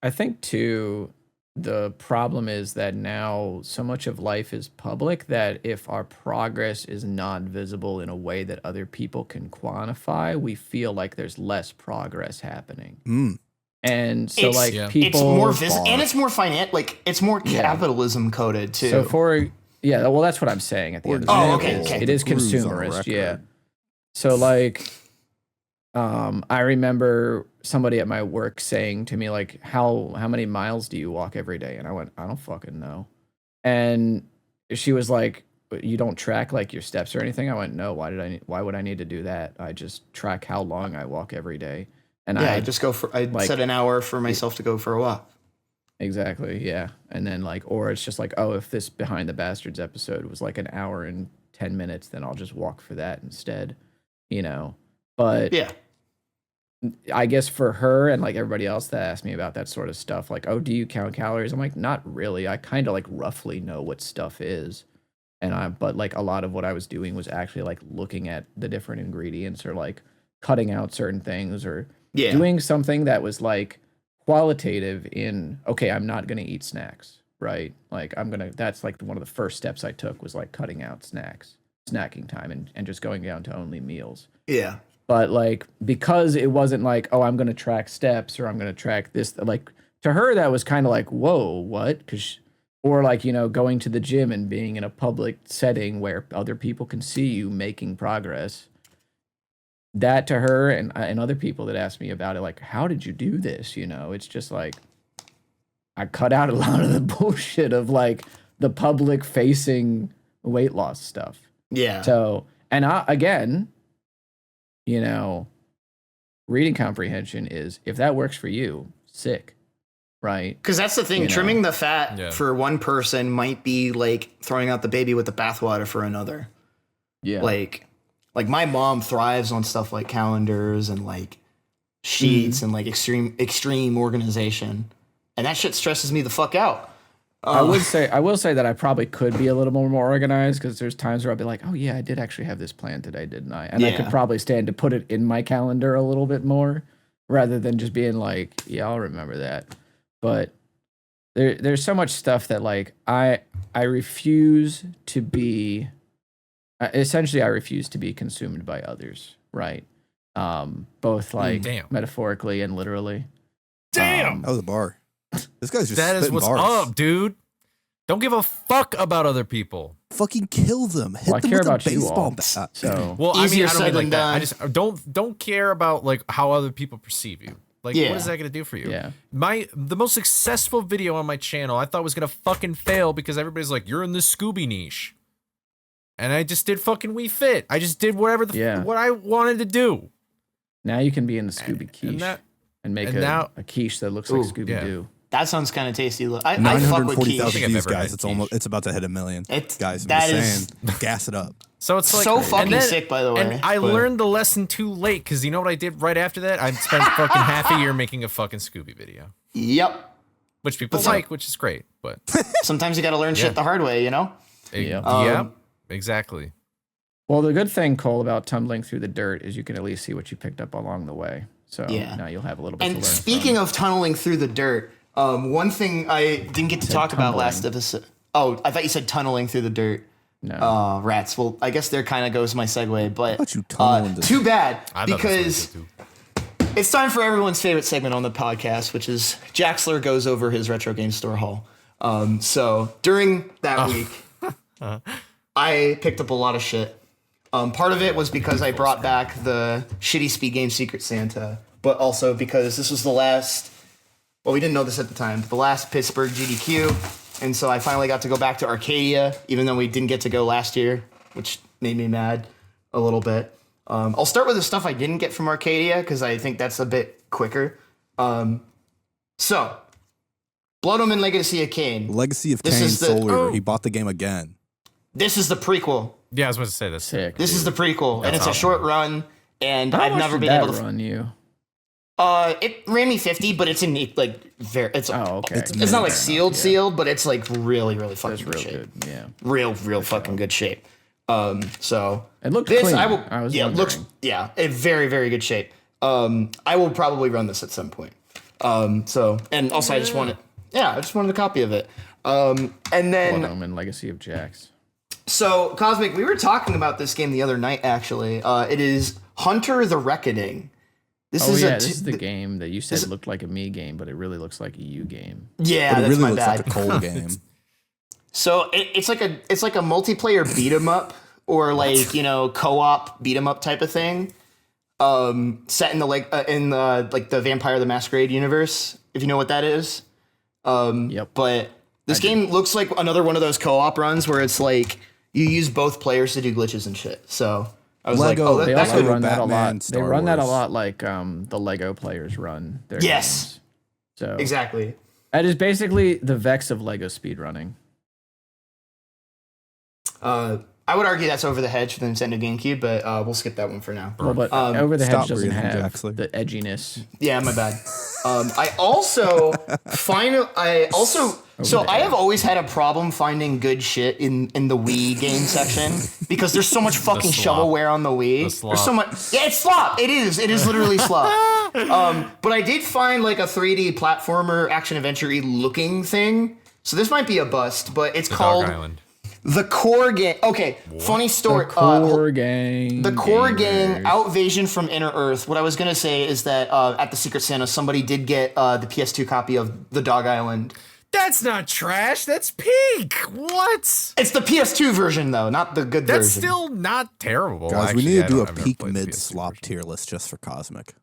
Speaker 4: I think too, the problem is that now so much of life is public that if our progress is not visible in a way that other people can quantify, we feel like there's less progress happening. And so people,
Speaker 3: it's more visible and it's more it's more capitalism coded too.
Speaker 4: So well, that's what I'm saying at the end of the day. Okay. It is consumerist. Yeah. So I remember somebody at my work saying to me, like, how many miles do you walk every day? And I went, I don't fucking know. And she was like, you don't track like your steps or anything? I went, no, why would I need to do that? I just track how long I walk every day. And
Speaker 3: I just go set an hour for myself to go for a walk. Exactly.
Speaker 4: Yeah. And then or it's just like, oh, if this Behind the Bastards episode was like an hour and 10 minutes, then I'll just walk for that instead, but
Speaker 3: yeah.
Speaker 4: I guess for her and everybody else that asked me about that sort of stuff, oh, do you count calories? I'm like, not really. I kind of roughly know what stuff is. But a lot of what I was doing was actually looking at the different ingredients or cutting out certain things or doing something that was qualitative in, okay, I'm not going to eat snacks, right? That's one of the first steps I took was cutting out snacking time and just going down to only meals.
Speaker 3: Yeah.
Speaker 4: But because it wasn't oh, I'm going to track steps or I'm going to track this, to her, that was kind of whoa, what? Or going to the gym and being in a public setting where other people can see you making progress. That to her and other people that asked me about it, how did you do this? It's just I cut out a lot of the bullshit of the public facing weight loss stuff.
Speaker 3: Yeah.
Speaker 4: So, and again, reading comprehension is, if that works for you, sick, right?
Speaker 3: Because that's the thing. Trimming the fat for one person might be throwing out the baby with the bathwater for another.
Speaker 4: Yeah.
Speaker 3: My mom thrives on stuff like calendars and sheets and extreme organization, and that shit stresses me the fuck out.
Speaker 4: I will say that I probably could be a little more organized, because there's times where I'll be like, oh yeah, I did actually have this plan today, didn't I? And I could probably stand to put it in my calendar a little bit more rather than just being yeah, I'll remember that. But there's so much stuff that I refuse to be, essentially I refuse to be consumed by others, right? Both metaphorically and literally.
Speaker 1: Damn.
Speaker 2: That was a bar. This guy's just
Speaker 1: that is what's
Speaker 2: bars.
Speaker 1: up, dude. Don't give a fuck about other people.
Speaker 2: Fucking kill them. Hit them with a baseball bat.
Speaker 4: So,
Speaker 1: well, I don't mean like that. I just don't care about how other people perceive you. What is that gonna do for you?
Speaker 4: Yeah.
Speaker 1: The most successful video on my channel, I thought was gonna fucking fail because everybody's like, you're in the Scooby niche, and I just did fucking Wii Fit. I just did whatever what I wanted to do.
Speaker 4: Now you can be in the Scooby quiche and make a quiche that looks like Scooby Doo.
Speaker 3: That sounds kind of tasty. I fuck with quiche.
Speaker 2: 940,000 views, guys. It's about to hit 1 million. Guys, I'm just saying, gas it up.
Speaker 1: So it's
Speaker 3: so fucking sick, by the way.
Speaker 1: And I learned the lesson too late, because you know what I did right after that? I spent fucking half a year making a fucking Scooby video.
Speaker 3: Yep.
Speaker 1: Which people which is great, but
Speaker 3: sometimes you got to learn shit the hard way,
Speaker 1: Yeah, exactly.
Speaker 4: Well, the good thing, Cole, about tumbling through the dirt is you can at least see what you picked up along the way. So now you'll have a little bit to learn.
Speaker 3: And speaking of tunneling through the dirt, one thing I didn't get to talk about last episode. Oh, I thought you said tunneling through the dirt.
Speaker 4: No.
Speaker 3: Rats. Well, I guess there kind of goes my segue, but
Speaker 2: you
Speaker 3: too bad, because it's time for everyone's favorite segment on the podcast, which is Jaxler goes over his retro game store haul. So during that week, I picked up a lot of shit. Part of it was because I brought back the shitty Speed Game Secret Santa, but also because this was the last, well, we didn't know this at the time, but the last Pittsburgh GDQ. And so I finally got to go back to Arcadia, even though we didn't get to go last year, which made me mad a little bit. I'll start with the stuff I didn't get from Arcadia, because I think that's a bit quicker. So Blood Omen Legacy of Kain.
Speaker 2: Legacy of Kain Soul Reaver. He bought the game again.
Speaker 3: This is the prequel.
Speaker 1: Yeah, I was about to say this.
Speaker 4: Sick.
Speaker 3: This is the prequel, and it's a short run, and
Speaker 4: How
Speaker 3: I've
Speaker 4: much
Speaker 3: never
Speaker 4: did
Speaker 3: been
Speaker 4: that
Speaker 3: able to
Speaker 4: run you.
Speaker 3: It ran me 50, but it's in like it's
Speaker 4: okay.
Speaker 3: It's not like sealed, but it's like really fucking good shape.
Speaker 4: Good. Yeah.
Speaker 3: Real fucking good shape. So
Speaker 4: it looked
Speaker 3: this
Speaker 4: clean.
Speaker 3: it looks in very good shape. I will probably run this at some point. So and also I just wanted a copy of it. And then
Speaker 4: Blood Omen Legacy of Jax.
Speaker 3: So Cosmic, we were talking about this game the other night. Actually, it is Hunter the Reckoning. This is
Speaker 4: the game that you said looked like a me game, but it really looks like a you game.
Speaker 3: Yeah,
Speaker 2: but it
Speaker 3: that's
Speaker 2: really
Speaker 3: my
Speaker 2: looks
Speaker 3: bad.
Speaker 2: like a cold game.
Speaker 3: So it's like a multiplayer beat 'em up or like co-op beat 'em up type of thing, set in the Vampire the Masquerade universe, if you know what that is.
Speaker 4: Yep.
Speaker 3: But this game looks like another one of those co-op runs where it's like you use both players to do glitches and shit. So I was
Speaker 2: Lego,
Speaker 3: like,
Speaker 4: They
Speaker 3: that's
Speaker 4: also
Speaker 3: good.
Speaker 4: run that a
Speaker 2: Batman,
Speaker 4: lot.
Speaker 2: Star
Speaker 4: They run that a
Speaker 2: Wars.
Speaker 4: lot like the Lego players run their
Speaker 3: Yes.
Speaker 4: games. So
Speaker 3: Exactly.
Speaker 4: that is basically the Vex of Lego speedrunning.
Speaker 3: I would argue that's Over the Hedge for the Nintendo GameCube, but we'll skip that one for now.
Speaker 4: Well, but Over the
Speaker 2: Stop
Speaker 4: Hedge doesn't
Speaker 2: breathing,
Speaker 4: have
Speaker 2: Jaxler.
Speaker 4: the edginess.
Speaker 3: Yeah, my bad. I also I have always had a problem finding good shit in the Wii game section because there's so much fucking shovelware on the Wii. There's so much. Yeah, it's slop. It is literally slop. But I did find like a 3D platformer action adventure-y looking thing. So this might be a bust, but it's called
Speaker 1: Dog Island.
Speaker 3: The Core Gang. Okay, funny story.
Speaker 4: The Core Gang.
Speaker 3: The Core
Speaker 4: gamers.
Speaker 3: Gang Outvasion from Inner Earth. What I was going to say is that at the Secret Santa, somebody did get the PS2 copy of the Dog Island.
Speaker 1: That's not trash. That's peak. What?
Speaker 3: It's the PS2 version, though, not the good
Speaker 1: That's
Speaker 3: version.
Speaker 1: still not terrible.
Speaker 2: Guys,
Speaker 1: Actually,
Speaker 2: we need to do a
Speaker 1: I've never
Speaker 2: peak
Speaker 1: played the
Speaker 2: mid
Speaker 1: PS2
Speaker 2: slop
Speaker 1: version.
Speaker 2: tier list just for Cosmic.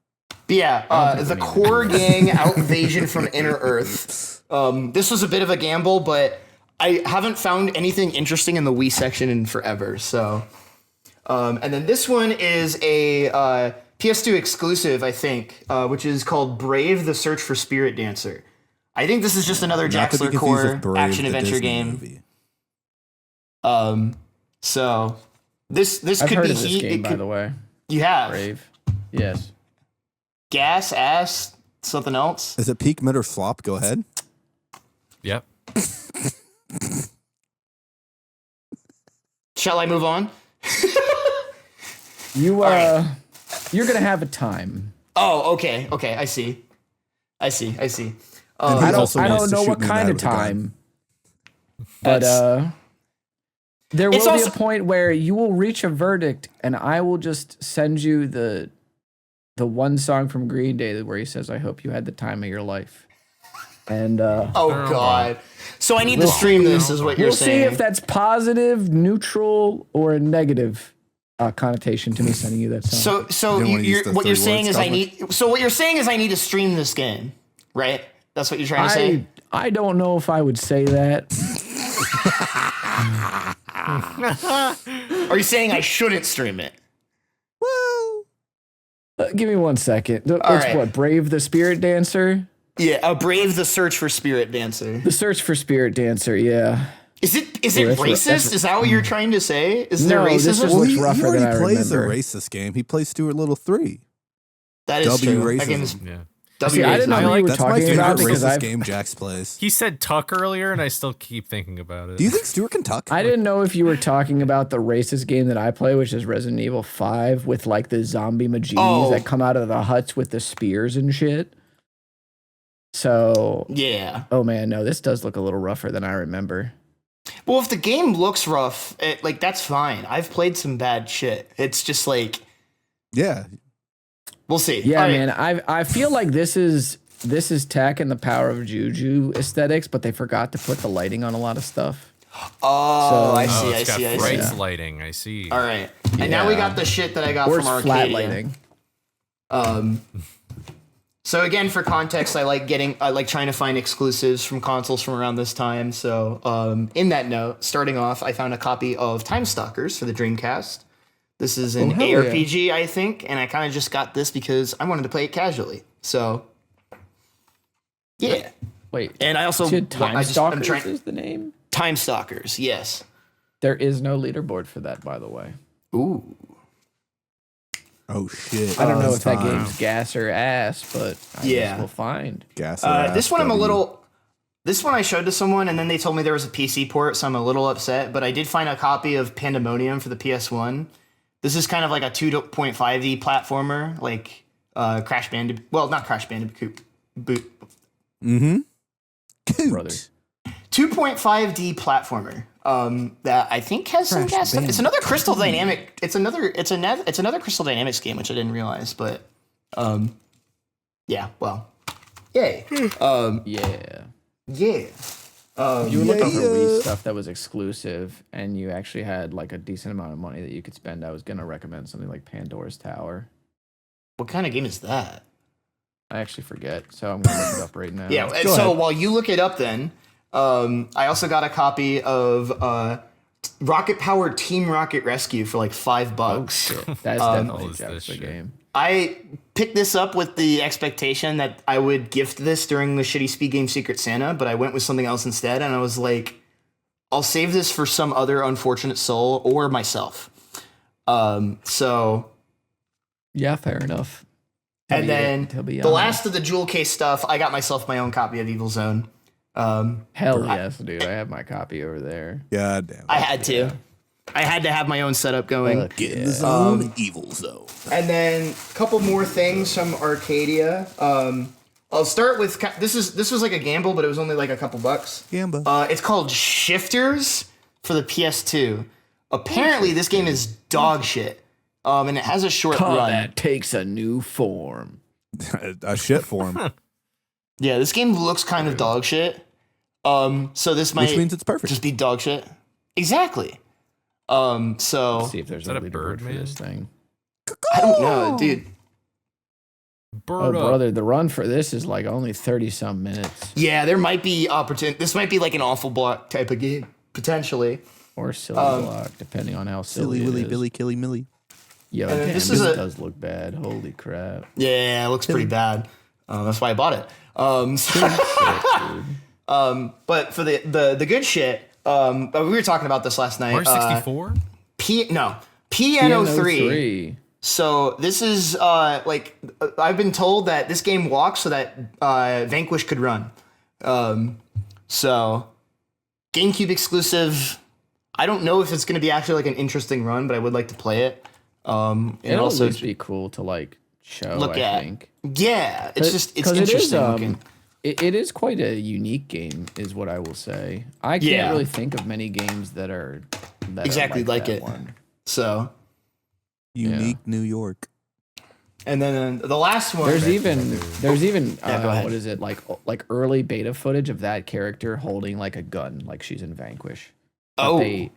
Speaker 3: But yeah, the Core Gang Outvasion from Inner Earth. This was a bit of a gamble, but I haven't found anything interesting in the Wii section in forever. So, and then this one is a PS2 exclusive, I think, which is called Brave: The Search for Spirit Dancer. I think this is just another
Speaker 2: Not to be
Speaker 3: Jaxler
Speaker 2: confused
Speaker 3: Core
Speaker 2: with Brave,
Speaker 3: action
Speaker 2: the
Speaker 3: adventure
Speaker 2: Disney
Speaker 3: game.
Speaker 2: movie.
Speaker 3: So this
Speaker 4: I've
Speaker 3: could
Speaker 4: heard
Speaker 3: be
Speaker 4: of this
Speaker 3: heat.
Speaker 4: game, by the way.
Speaker 3: You have
Speaker 4: Brave. Yes.
Speaker 3: gas, ass, something else.
Speaker 2: Is it peak, mid, or slop? Go ahead.
Speaker 1: Yep.
Speaker 3: Shall I move on?
Speaker 4: You're gonna have a time.
Speaker 3: Oh, okay. I see.
Speaker 4: I
Speaker 2: He also
Speaker 4: don't
Speaker 2: wants to
Speaker 4: know
Speaker 2: shoot
Speaker 4: what
Speaker 2: me in the
Speaker 4: kind
Speaker 2: head
Speaker 4: of
Speaker 2: with a gun.
Speaker 4: time. But there
Speaker 3: It's
Speaker 4: will
Speaker 3: also-
Speaker 4: be a point where you will reach a verdict, and I will just send you the one song from Green Day where he says, "I hope you had the time of your life." And
Speaker 3: Oh God! So I need to stream this, is what you're
Speaker 4: we'll see
Speaker 3: saying.
Speaker 4: if that's positive, neutral, or a negative connotation to me sending you that song.
Speaker 3: So
Speaker 2: You don't wanna use the
Speaker 3: what you're
Speaker 2: third
Speaker 3: saying
Speaker 2: words,
Speaker 3: is
Speaker 2: Cosmic?
Speaker 3: what you're saying is I need to stream this game, right? That's what you're trying to say.
Speaker 4: I don't know if I would say that.
Speaker 3: Are you saying I shouldn't stream it?
Speaker 4: Give me 1 second. It's
Speaker 3: right.
Speaker 4: what, Brave the Spirit Dancer?
Speaker 3: Yeah, Brave: The Search for Spirit Dancer.
Speaker 4: The Search for Spirit Dancer, yeah.
Speaker 3: Is it
Speaker 4: that's
Speaker 3: racist? Is that what you're trying to say? Is there
Speaker 4: No, this
Speaker 3: racism?
Speaker 4: is-
Speaker 2: Well,
Speaker 4: looks
Speaker 2: he
Speaker 4: rougher than
Speaker 2: already
Speaker 4: I
Speaker 2: plays a
Speaker 4: remember.
Speaker 2: racist game. He plays Stuart Little 3.
Speaker 3: That is
Speaker 2: W
Speaker 3: true.
Speaker 2: racism.
Speaker 3: That game's
Speaker 1: Yeah.
Speaker 3: W
Speaker 4: See, I didn't know
Speaker 3: racism.
Speaker 4: what you were
Speaker 2: That's my
Speaker 4: talking
Speaker 2: favorite
Speaker 4: about because
Speaker 2: racist
Speaker 4: I've
Speaker 2: game Jax plays.
Speaker 1: He said Tuck earlier, and I still keep thinking about it.
Speaker 2: Do you think Stuart can tuck?
Speaker 4: I didn't know if you were talking about the racist game that I play, which is Resident Evil 5 with like the zombie Majinis that come out of the huts with the spears and shit. So,
Speaker 3: Yeah.
Speaker 4: oh man, no, this does look a little rougher than I remember.
Speaker 3: Well, if the game looks rough, that's fine. I've played some bad shit. It's just like
Speaker 2: Yeah.
Speaker 3: we'll see.
Speaker 4: Yeah,
Speaker 3: All right.
Speaker 4: man, I feel like this is Tech and the Power of Juju aesthetics, but they forgot to put the lighting on a lot of stuff.
Speaker 3: Oh, I
Speaker 1: Oh,
Speaker 3: see.
Speaker 1: it's got
Speaker 3: I see.
Speaker 1: bright lighting. I see.
Speaker 3: All right. And now we got the shit that I got
Speaker 4: Or
Speaker 3: from
Speaker 4: it's flat
Speaker 3: Arcadia.
Speaker 4: lighting.
Speaker 3: So again, for context, I like trying to find exclusives from consoles from around this time. So in that note, starting off, I found a copy of Time Stalkers for the Dreamcast. This is an
Speaker 4: hell yeah.
Speaker 3: ARPG, I think, and I kind of just got this because I wanted to play it casually. So yeah.
Speaker 4: Wait.
Speaker 3: And I also
Speaker 4: Time Stalkers is the name?
Speaker 3: Time Stalkers, yes.
Speaker 4: There is no leaderboard for that, by the way.
Speaker 3: Ooh.
Speaker 2: Oh shit!
Speaker 4: I don't know if that game's gas or ass, but I guess we'll find.
Speaker 2: Gas or ass.
Speaker 3: This one I showed to someone, and then they told me there was a PC port, so I'm a little upset. But I did find a copy of Pandemonium for the PS1. This is kind of like a 2.5D platformer, like Crash Bandicoot. Well, not Crash Bandicoot.
Speaker 2: Mm-hmm.
Speaker 4: Brother.
Speaker 3: 2.5D platformer. That I think has some gas stuff. It's another Crystal Dynamic. It's another Crystal Dynamics game, which I didn't realize, but yeah. Well, yay.
Speaker 4: Yeah.
Speaker 3: You
Speaker 4: were looking for Wii stuff that was exclusive, and you actually had like a decent amount of money that you could spend. I was gonna recommend something like Pandora's Tower.
Speaker 3: What kind of game is that?
Speaker 4: I actually forget, so I'm gonna look it up right now.
Speaker 3: Yeah. So while you look it up, then. I also got a copy of Rocket Powered Team Rocket Rescue for like $5.
Speaker 4: Oh, shit. That's definitely a Jaxler game.
Speaker 3: I picked this up with the expectation that I would gift this during the Shitty Speed Game Secret Santa, but I went with something else instead, and I was like, I'll save this for some other unfortunate soul or myself. So
Speaker 4: yeah, fair enough.
Speaker 3: And then the last of the jewel case stuff, I got myself my own copy of Evil Zone.
Speaker 4: Hell yes, dude. I have my copy over there.
Speaker 2: God damn.
Speaker 3: I had to. I had to have my own setup going.
Speaker 2: Get in the zone, Evil Zone.
Speaker 3: And then a couple more things from Arcadia. I'll start with this was like a gamble, but it was only like a couple bucks.
Speaker 2: Gamble.
Speaker 3: It's called Shifters for the PS2. Apparently, this game is dog shit. And it has a short run.
Speaker 4: That takes a new form.
Speaker 2: A shit form.
Speaker 3: Yeah, this game looks kind of dog shit. So this might,
Speaker 2: which means it's perfect,
Speaker 3: just be dog shit. Exactly. So
Speaker 4: let's see if there's a
Speaker 1: bird
Speaker 4: for this thing.
Speaker 3: I don't know, dude.
Speaker 1: Bird
Speaker 4: brother, the run for this is like only 30-some minutes.
Speaker 3: Yeah, there might be opportunity. This might be like an awful block type of game, potentially.
Speaker 4: Or silly block, depending on how silly
Speaker 2: Willy,
Speaker 4: it is.
Speaker 2: Billy, Killy, Millie.
Speaker 4: Yo, damn, this does look bad. Holy crap.
Speaker 3: Yeah, it looks pretty bad. That's why I bought it. But for the good shit, we were talking about this last night.
Speaker 1: Mario 64?
Speaker 3: Piano 3. So this is like I've been told that this game walks so that Vanquish could run. So GameCube exclusive. I don't know if it's going to be actually like an interesting run, but I would like to play it.
Speaker 4: It'll also be cool to like show. I think.
Speaker 3: Yeah, it's interesting looking.
Speaker 4: It is quite a unique game, is what I will say. I can't really think of many games that are
Speaker 3: exactly like it.
Speaker 4: One.
Speaker 3: So
Speaker 2: unique New York.
Speaker 3: And then the last one.
Speaker 4: There's even what is it like early beta footage of that character holding like a gun, like she's in Vanquish. But they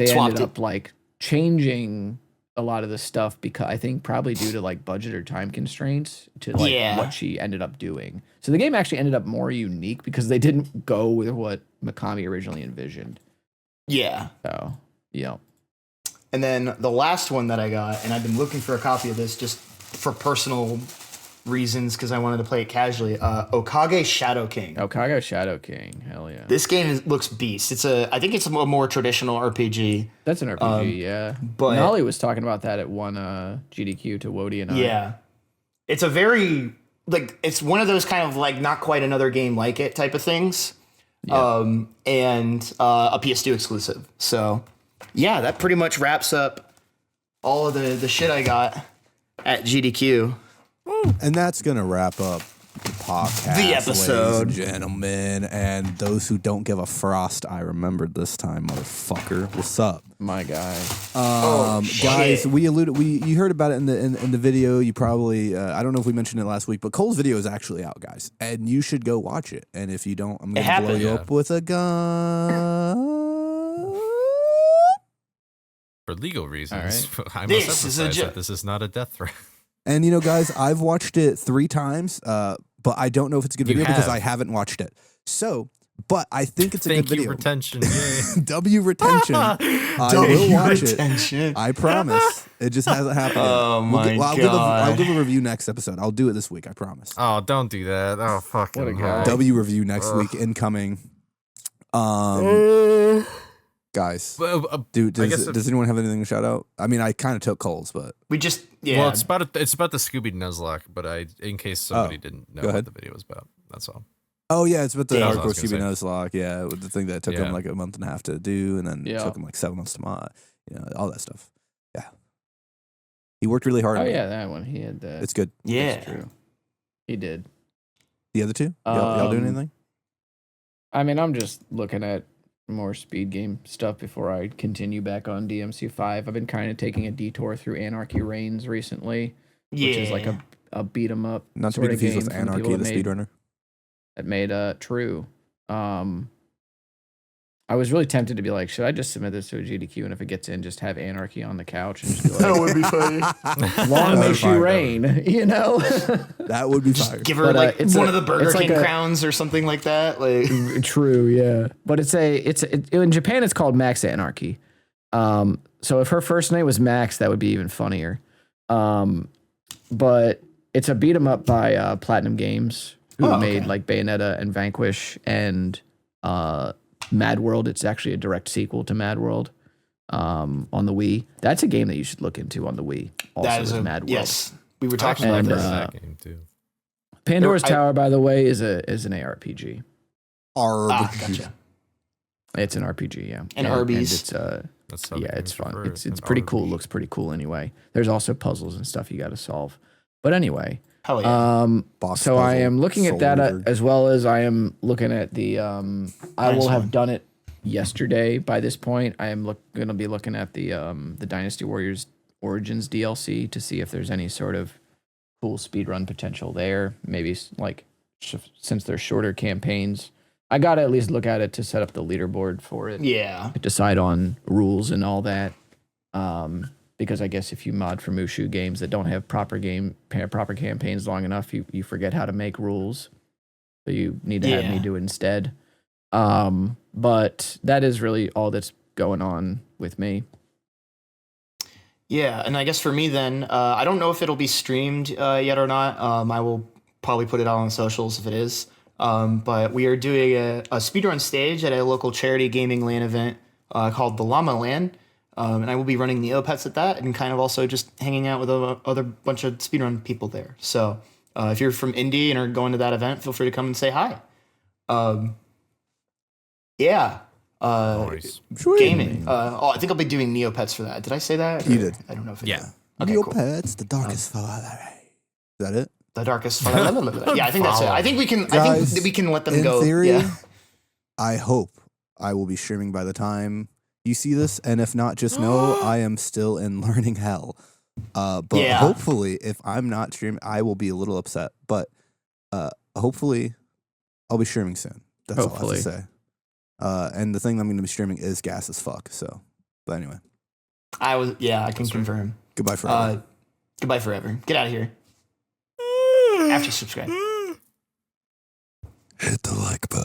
Speaker 4: ended up like changing a lot of the stuff because I think probably due to like budget or time constraints to like what she ended up doing. So the game actually ended up more unique because they didn't go with what Mikami originally envisioned.
Speaker 3: Yeah.
Speaker 4: So, yeah.
Speaker 3: And then the last one that I got, and I've been looking for a copy of this just for personal reasons because I wanted to play it casually. Okage Shadow King.
Speaker 4: Okage Shadow King. Hell yeah.
Speaker 3: This game looks beast. I think it's a more traditional RPG.
Speaker 4: That's an RPG, yeah.
Speaker 3: But
Speaker 4: Nolly was talking about that at one GDQ to Wody and I.
Speaker 3: Yeah. It's a very it's one of those kind of like not quite another game like it type of things. Yeah. And a PS2 exclusive. So yeah, that pretty much wraps up all of the shit I got at GDQ.
Speaker 2: And that's going to wrap up the podcast,
Speaker 3: the episode,
Speaker 2: ladies and gentlemen, and those who don't give a frost. I remembered this time, motherfucker. What's up,
Speaker 4: my guy?
Speaker 2: Guys, you heard about it in the video. You probably I don't know if we mentioned it last week, but Cole's video is actually out, guys, and you should go watch it. And if you don't, I'm going to blow you up with a gun
Speaker 1: for legal reasons.
Speaker 3: Right.
Speaker 1: I must emphasize that this is not a death threat.
Speaker 2: And guys, I've watched it 3 times, but I don't know if it's a good video because I haven't watched it. So But I think it's a good video.
Speaker 1: Retention. Yay.
Speaker 2: W retention. I will watch it. I promise. It just hasn't happened.
Speaker 3: Oh my God.
Speaker 2: I'll give a review next episode. I'll do it this week. I promise.
Speaker 1: Oh, don't do that. Oh, fucking
Speaker 4: What a guy.
Speaker 2: W review next week incoming. Guys, dude, does anyone have anything to shout out? I mean, I kind of took Cole's, but
Speaker 3: we just
Speaker 1: Well, it's about the Scooby Nuzlocke, but in case somebody didn't know what the video was about, that's all.
Speaker 2: Oh yeah, it's about the hardcore Scooby Nuzlocke. Yeah, the thing that took him like a month and a half to do, and then took him like 7 months to mod. All that stuff. Yeah, he worked really hard.
Speaker 4: Oh yeah, that one. He had that.
Speaker 2: It's good.
Speaker 3: Yeah,
Speaker 4: that's true. He did.
Speaker 2: The other two, y'all doing anything?
Speaker 4: I mean, I'm just looking at more speed game stuff before I continue back on DMC5. I've been kind of taking a detour through Anarchy Reigns recently, which is like a beat 'em up.
Speaker 2: Not to be confused with Anarchy, the speedrunner.
Speaker 4: That made True. I was really tempted to be like, should I just submit this to a GDQ, and if it gets in, just have Anarchy on the couch and just be like,
Speaker 3: that would be funny.
Speaker 4: Long may she reign,
Speaker 2: That would be fire.
Speaker 3: Give her one of the Burger King crowns or something like that. Like
Speaker 4: True, yeah. But it's in Japan it's called Max Anarchy. So if her first name was Max, that would be even funnier. But it's a beat 'em up by Platinum Games, who made like Bayonetta and Vanquish and Mad World. It's actually a direct sequel to Mad World on the Wii. That's a game that you should look into on the Wii. Also, Mad World.
Speaker 3: Yes, we were talking about
Speaker 1: that game too.
Speaker 4: Pandora's Tower, by the way, is an ARPG.
Speaker 3: Gotcha.
Speaker 4: It's an RPG, yeah.
Speaker 3: And Arby's.
Speaker 4: And it's it's fun. It's pretty cool. It looks pretty cool anyway. There's also puzzles and stuff you got to solve. But anyway,
Speaker 3: hell yeah.
Speaker 4: So I am looking at that as well as I am looking at the. I will have done it yesterday. By this point, I am going to be looking at the Dynasty Warriors Origins DLC to see if there's any sort of cool speedrun potential there. Maybe like since they're shorter campaigns, I got to at least look at it to set up the leaderboard for it.
Speaker 3: Yeah.
Speaker 4: Decide on rules and all that. Because I guess if you mod for Mushu games that don't have proper campaigns long enough, you forget how to make rules. So you need to have me do it instead. But that is really all that's going on with me.
Speaker 3: Yeah, and I guess for me then, I don't know if it'll be streamed yet or not. I will probably put it out on socials if it is. But we are doing a speedrun stage at a local charity gaming LAN event called the Llama LAN. And I will be running Neopets at that and kind of also just hanging out with other bunch of speedrun people there. So if you're from Indy and are going to that event, feel free to come and say hi.
Speaker 1: Nice.
Speaker 3: Gaming. I think I'll be doing Neopets for that. Did I say that?
Speaker 2: You did.
Speaker 3: I don't know if
Speaker 1: Yeah.
Speaker 3: Okay,
Speaker 2: Neopets, the darkest father. Is that it?
Speaker 3: The darkest. Yeah, I think that's it. I think we can. I think we can let them go.
Speaker 2: In theory,
Speaker 3: yeah.
Speaker 2: I hope I will be streaming by the time you see this, and if not, just know I am still in learning hell. But hopefully, if I'm not streaming, I will be a little upset. But hopefully, I'll be streaming soon. That's all I have to say. And the thing I'm going to be streaming is gas as fuck. So, but anyway,
Speaker 3: I can confirm.
Speaker 2: Goodbye forever.
Speaker 3: Goodbye forever. Get out of here. After subscribe.
Speaker 2: Hit the like button.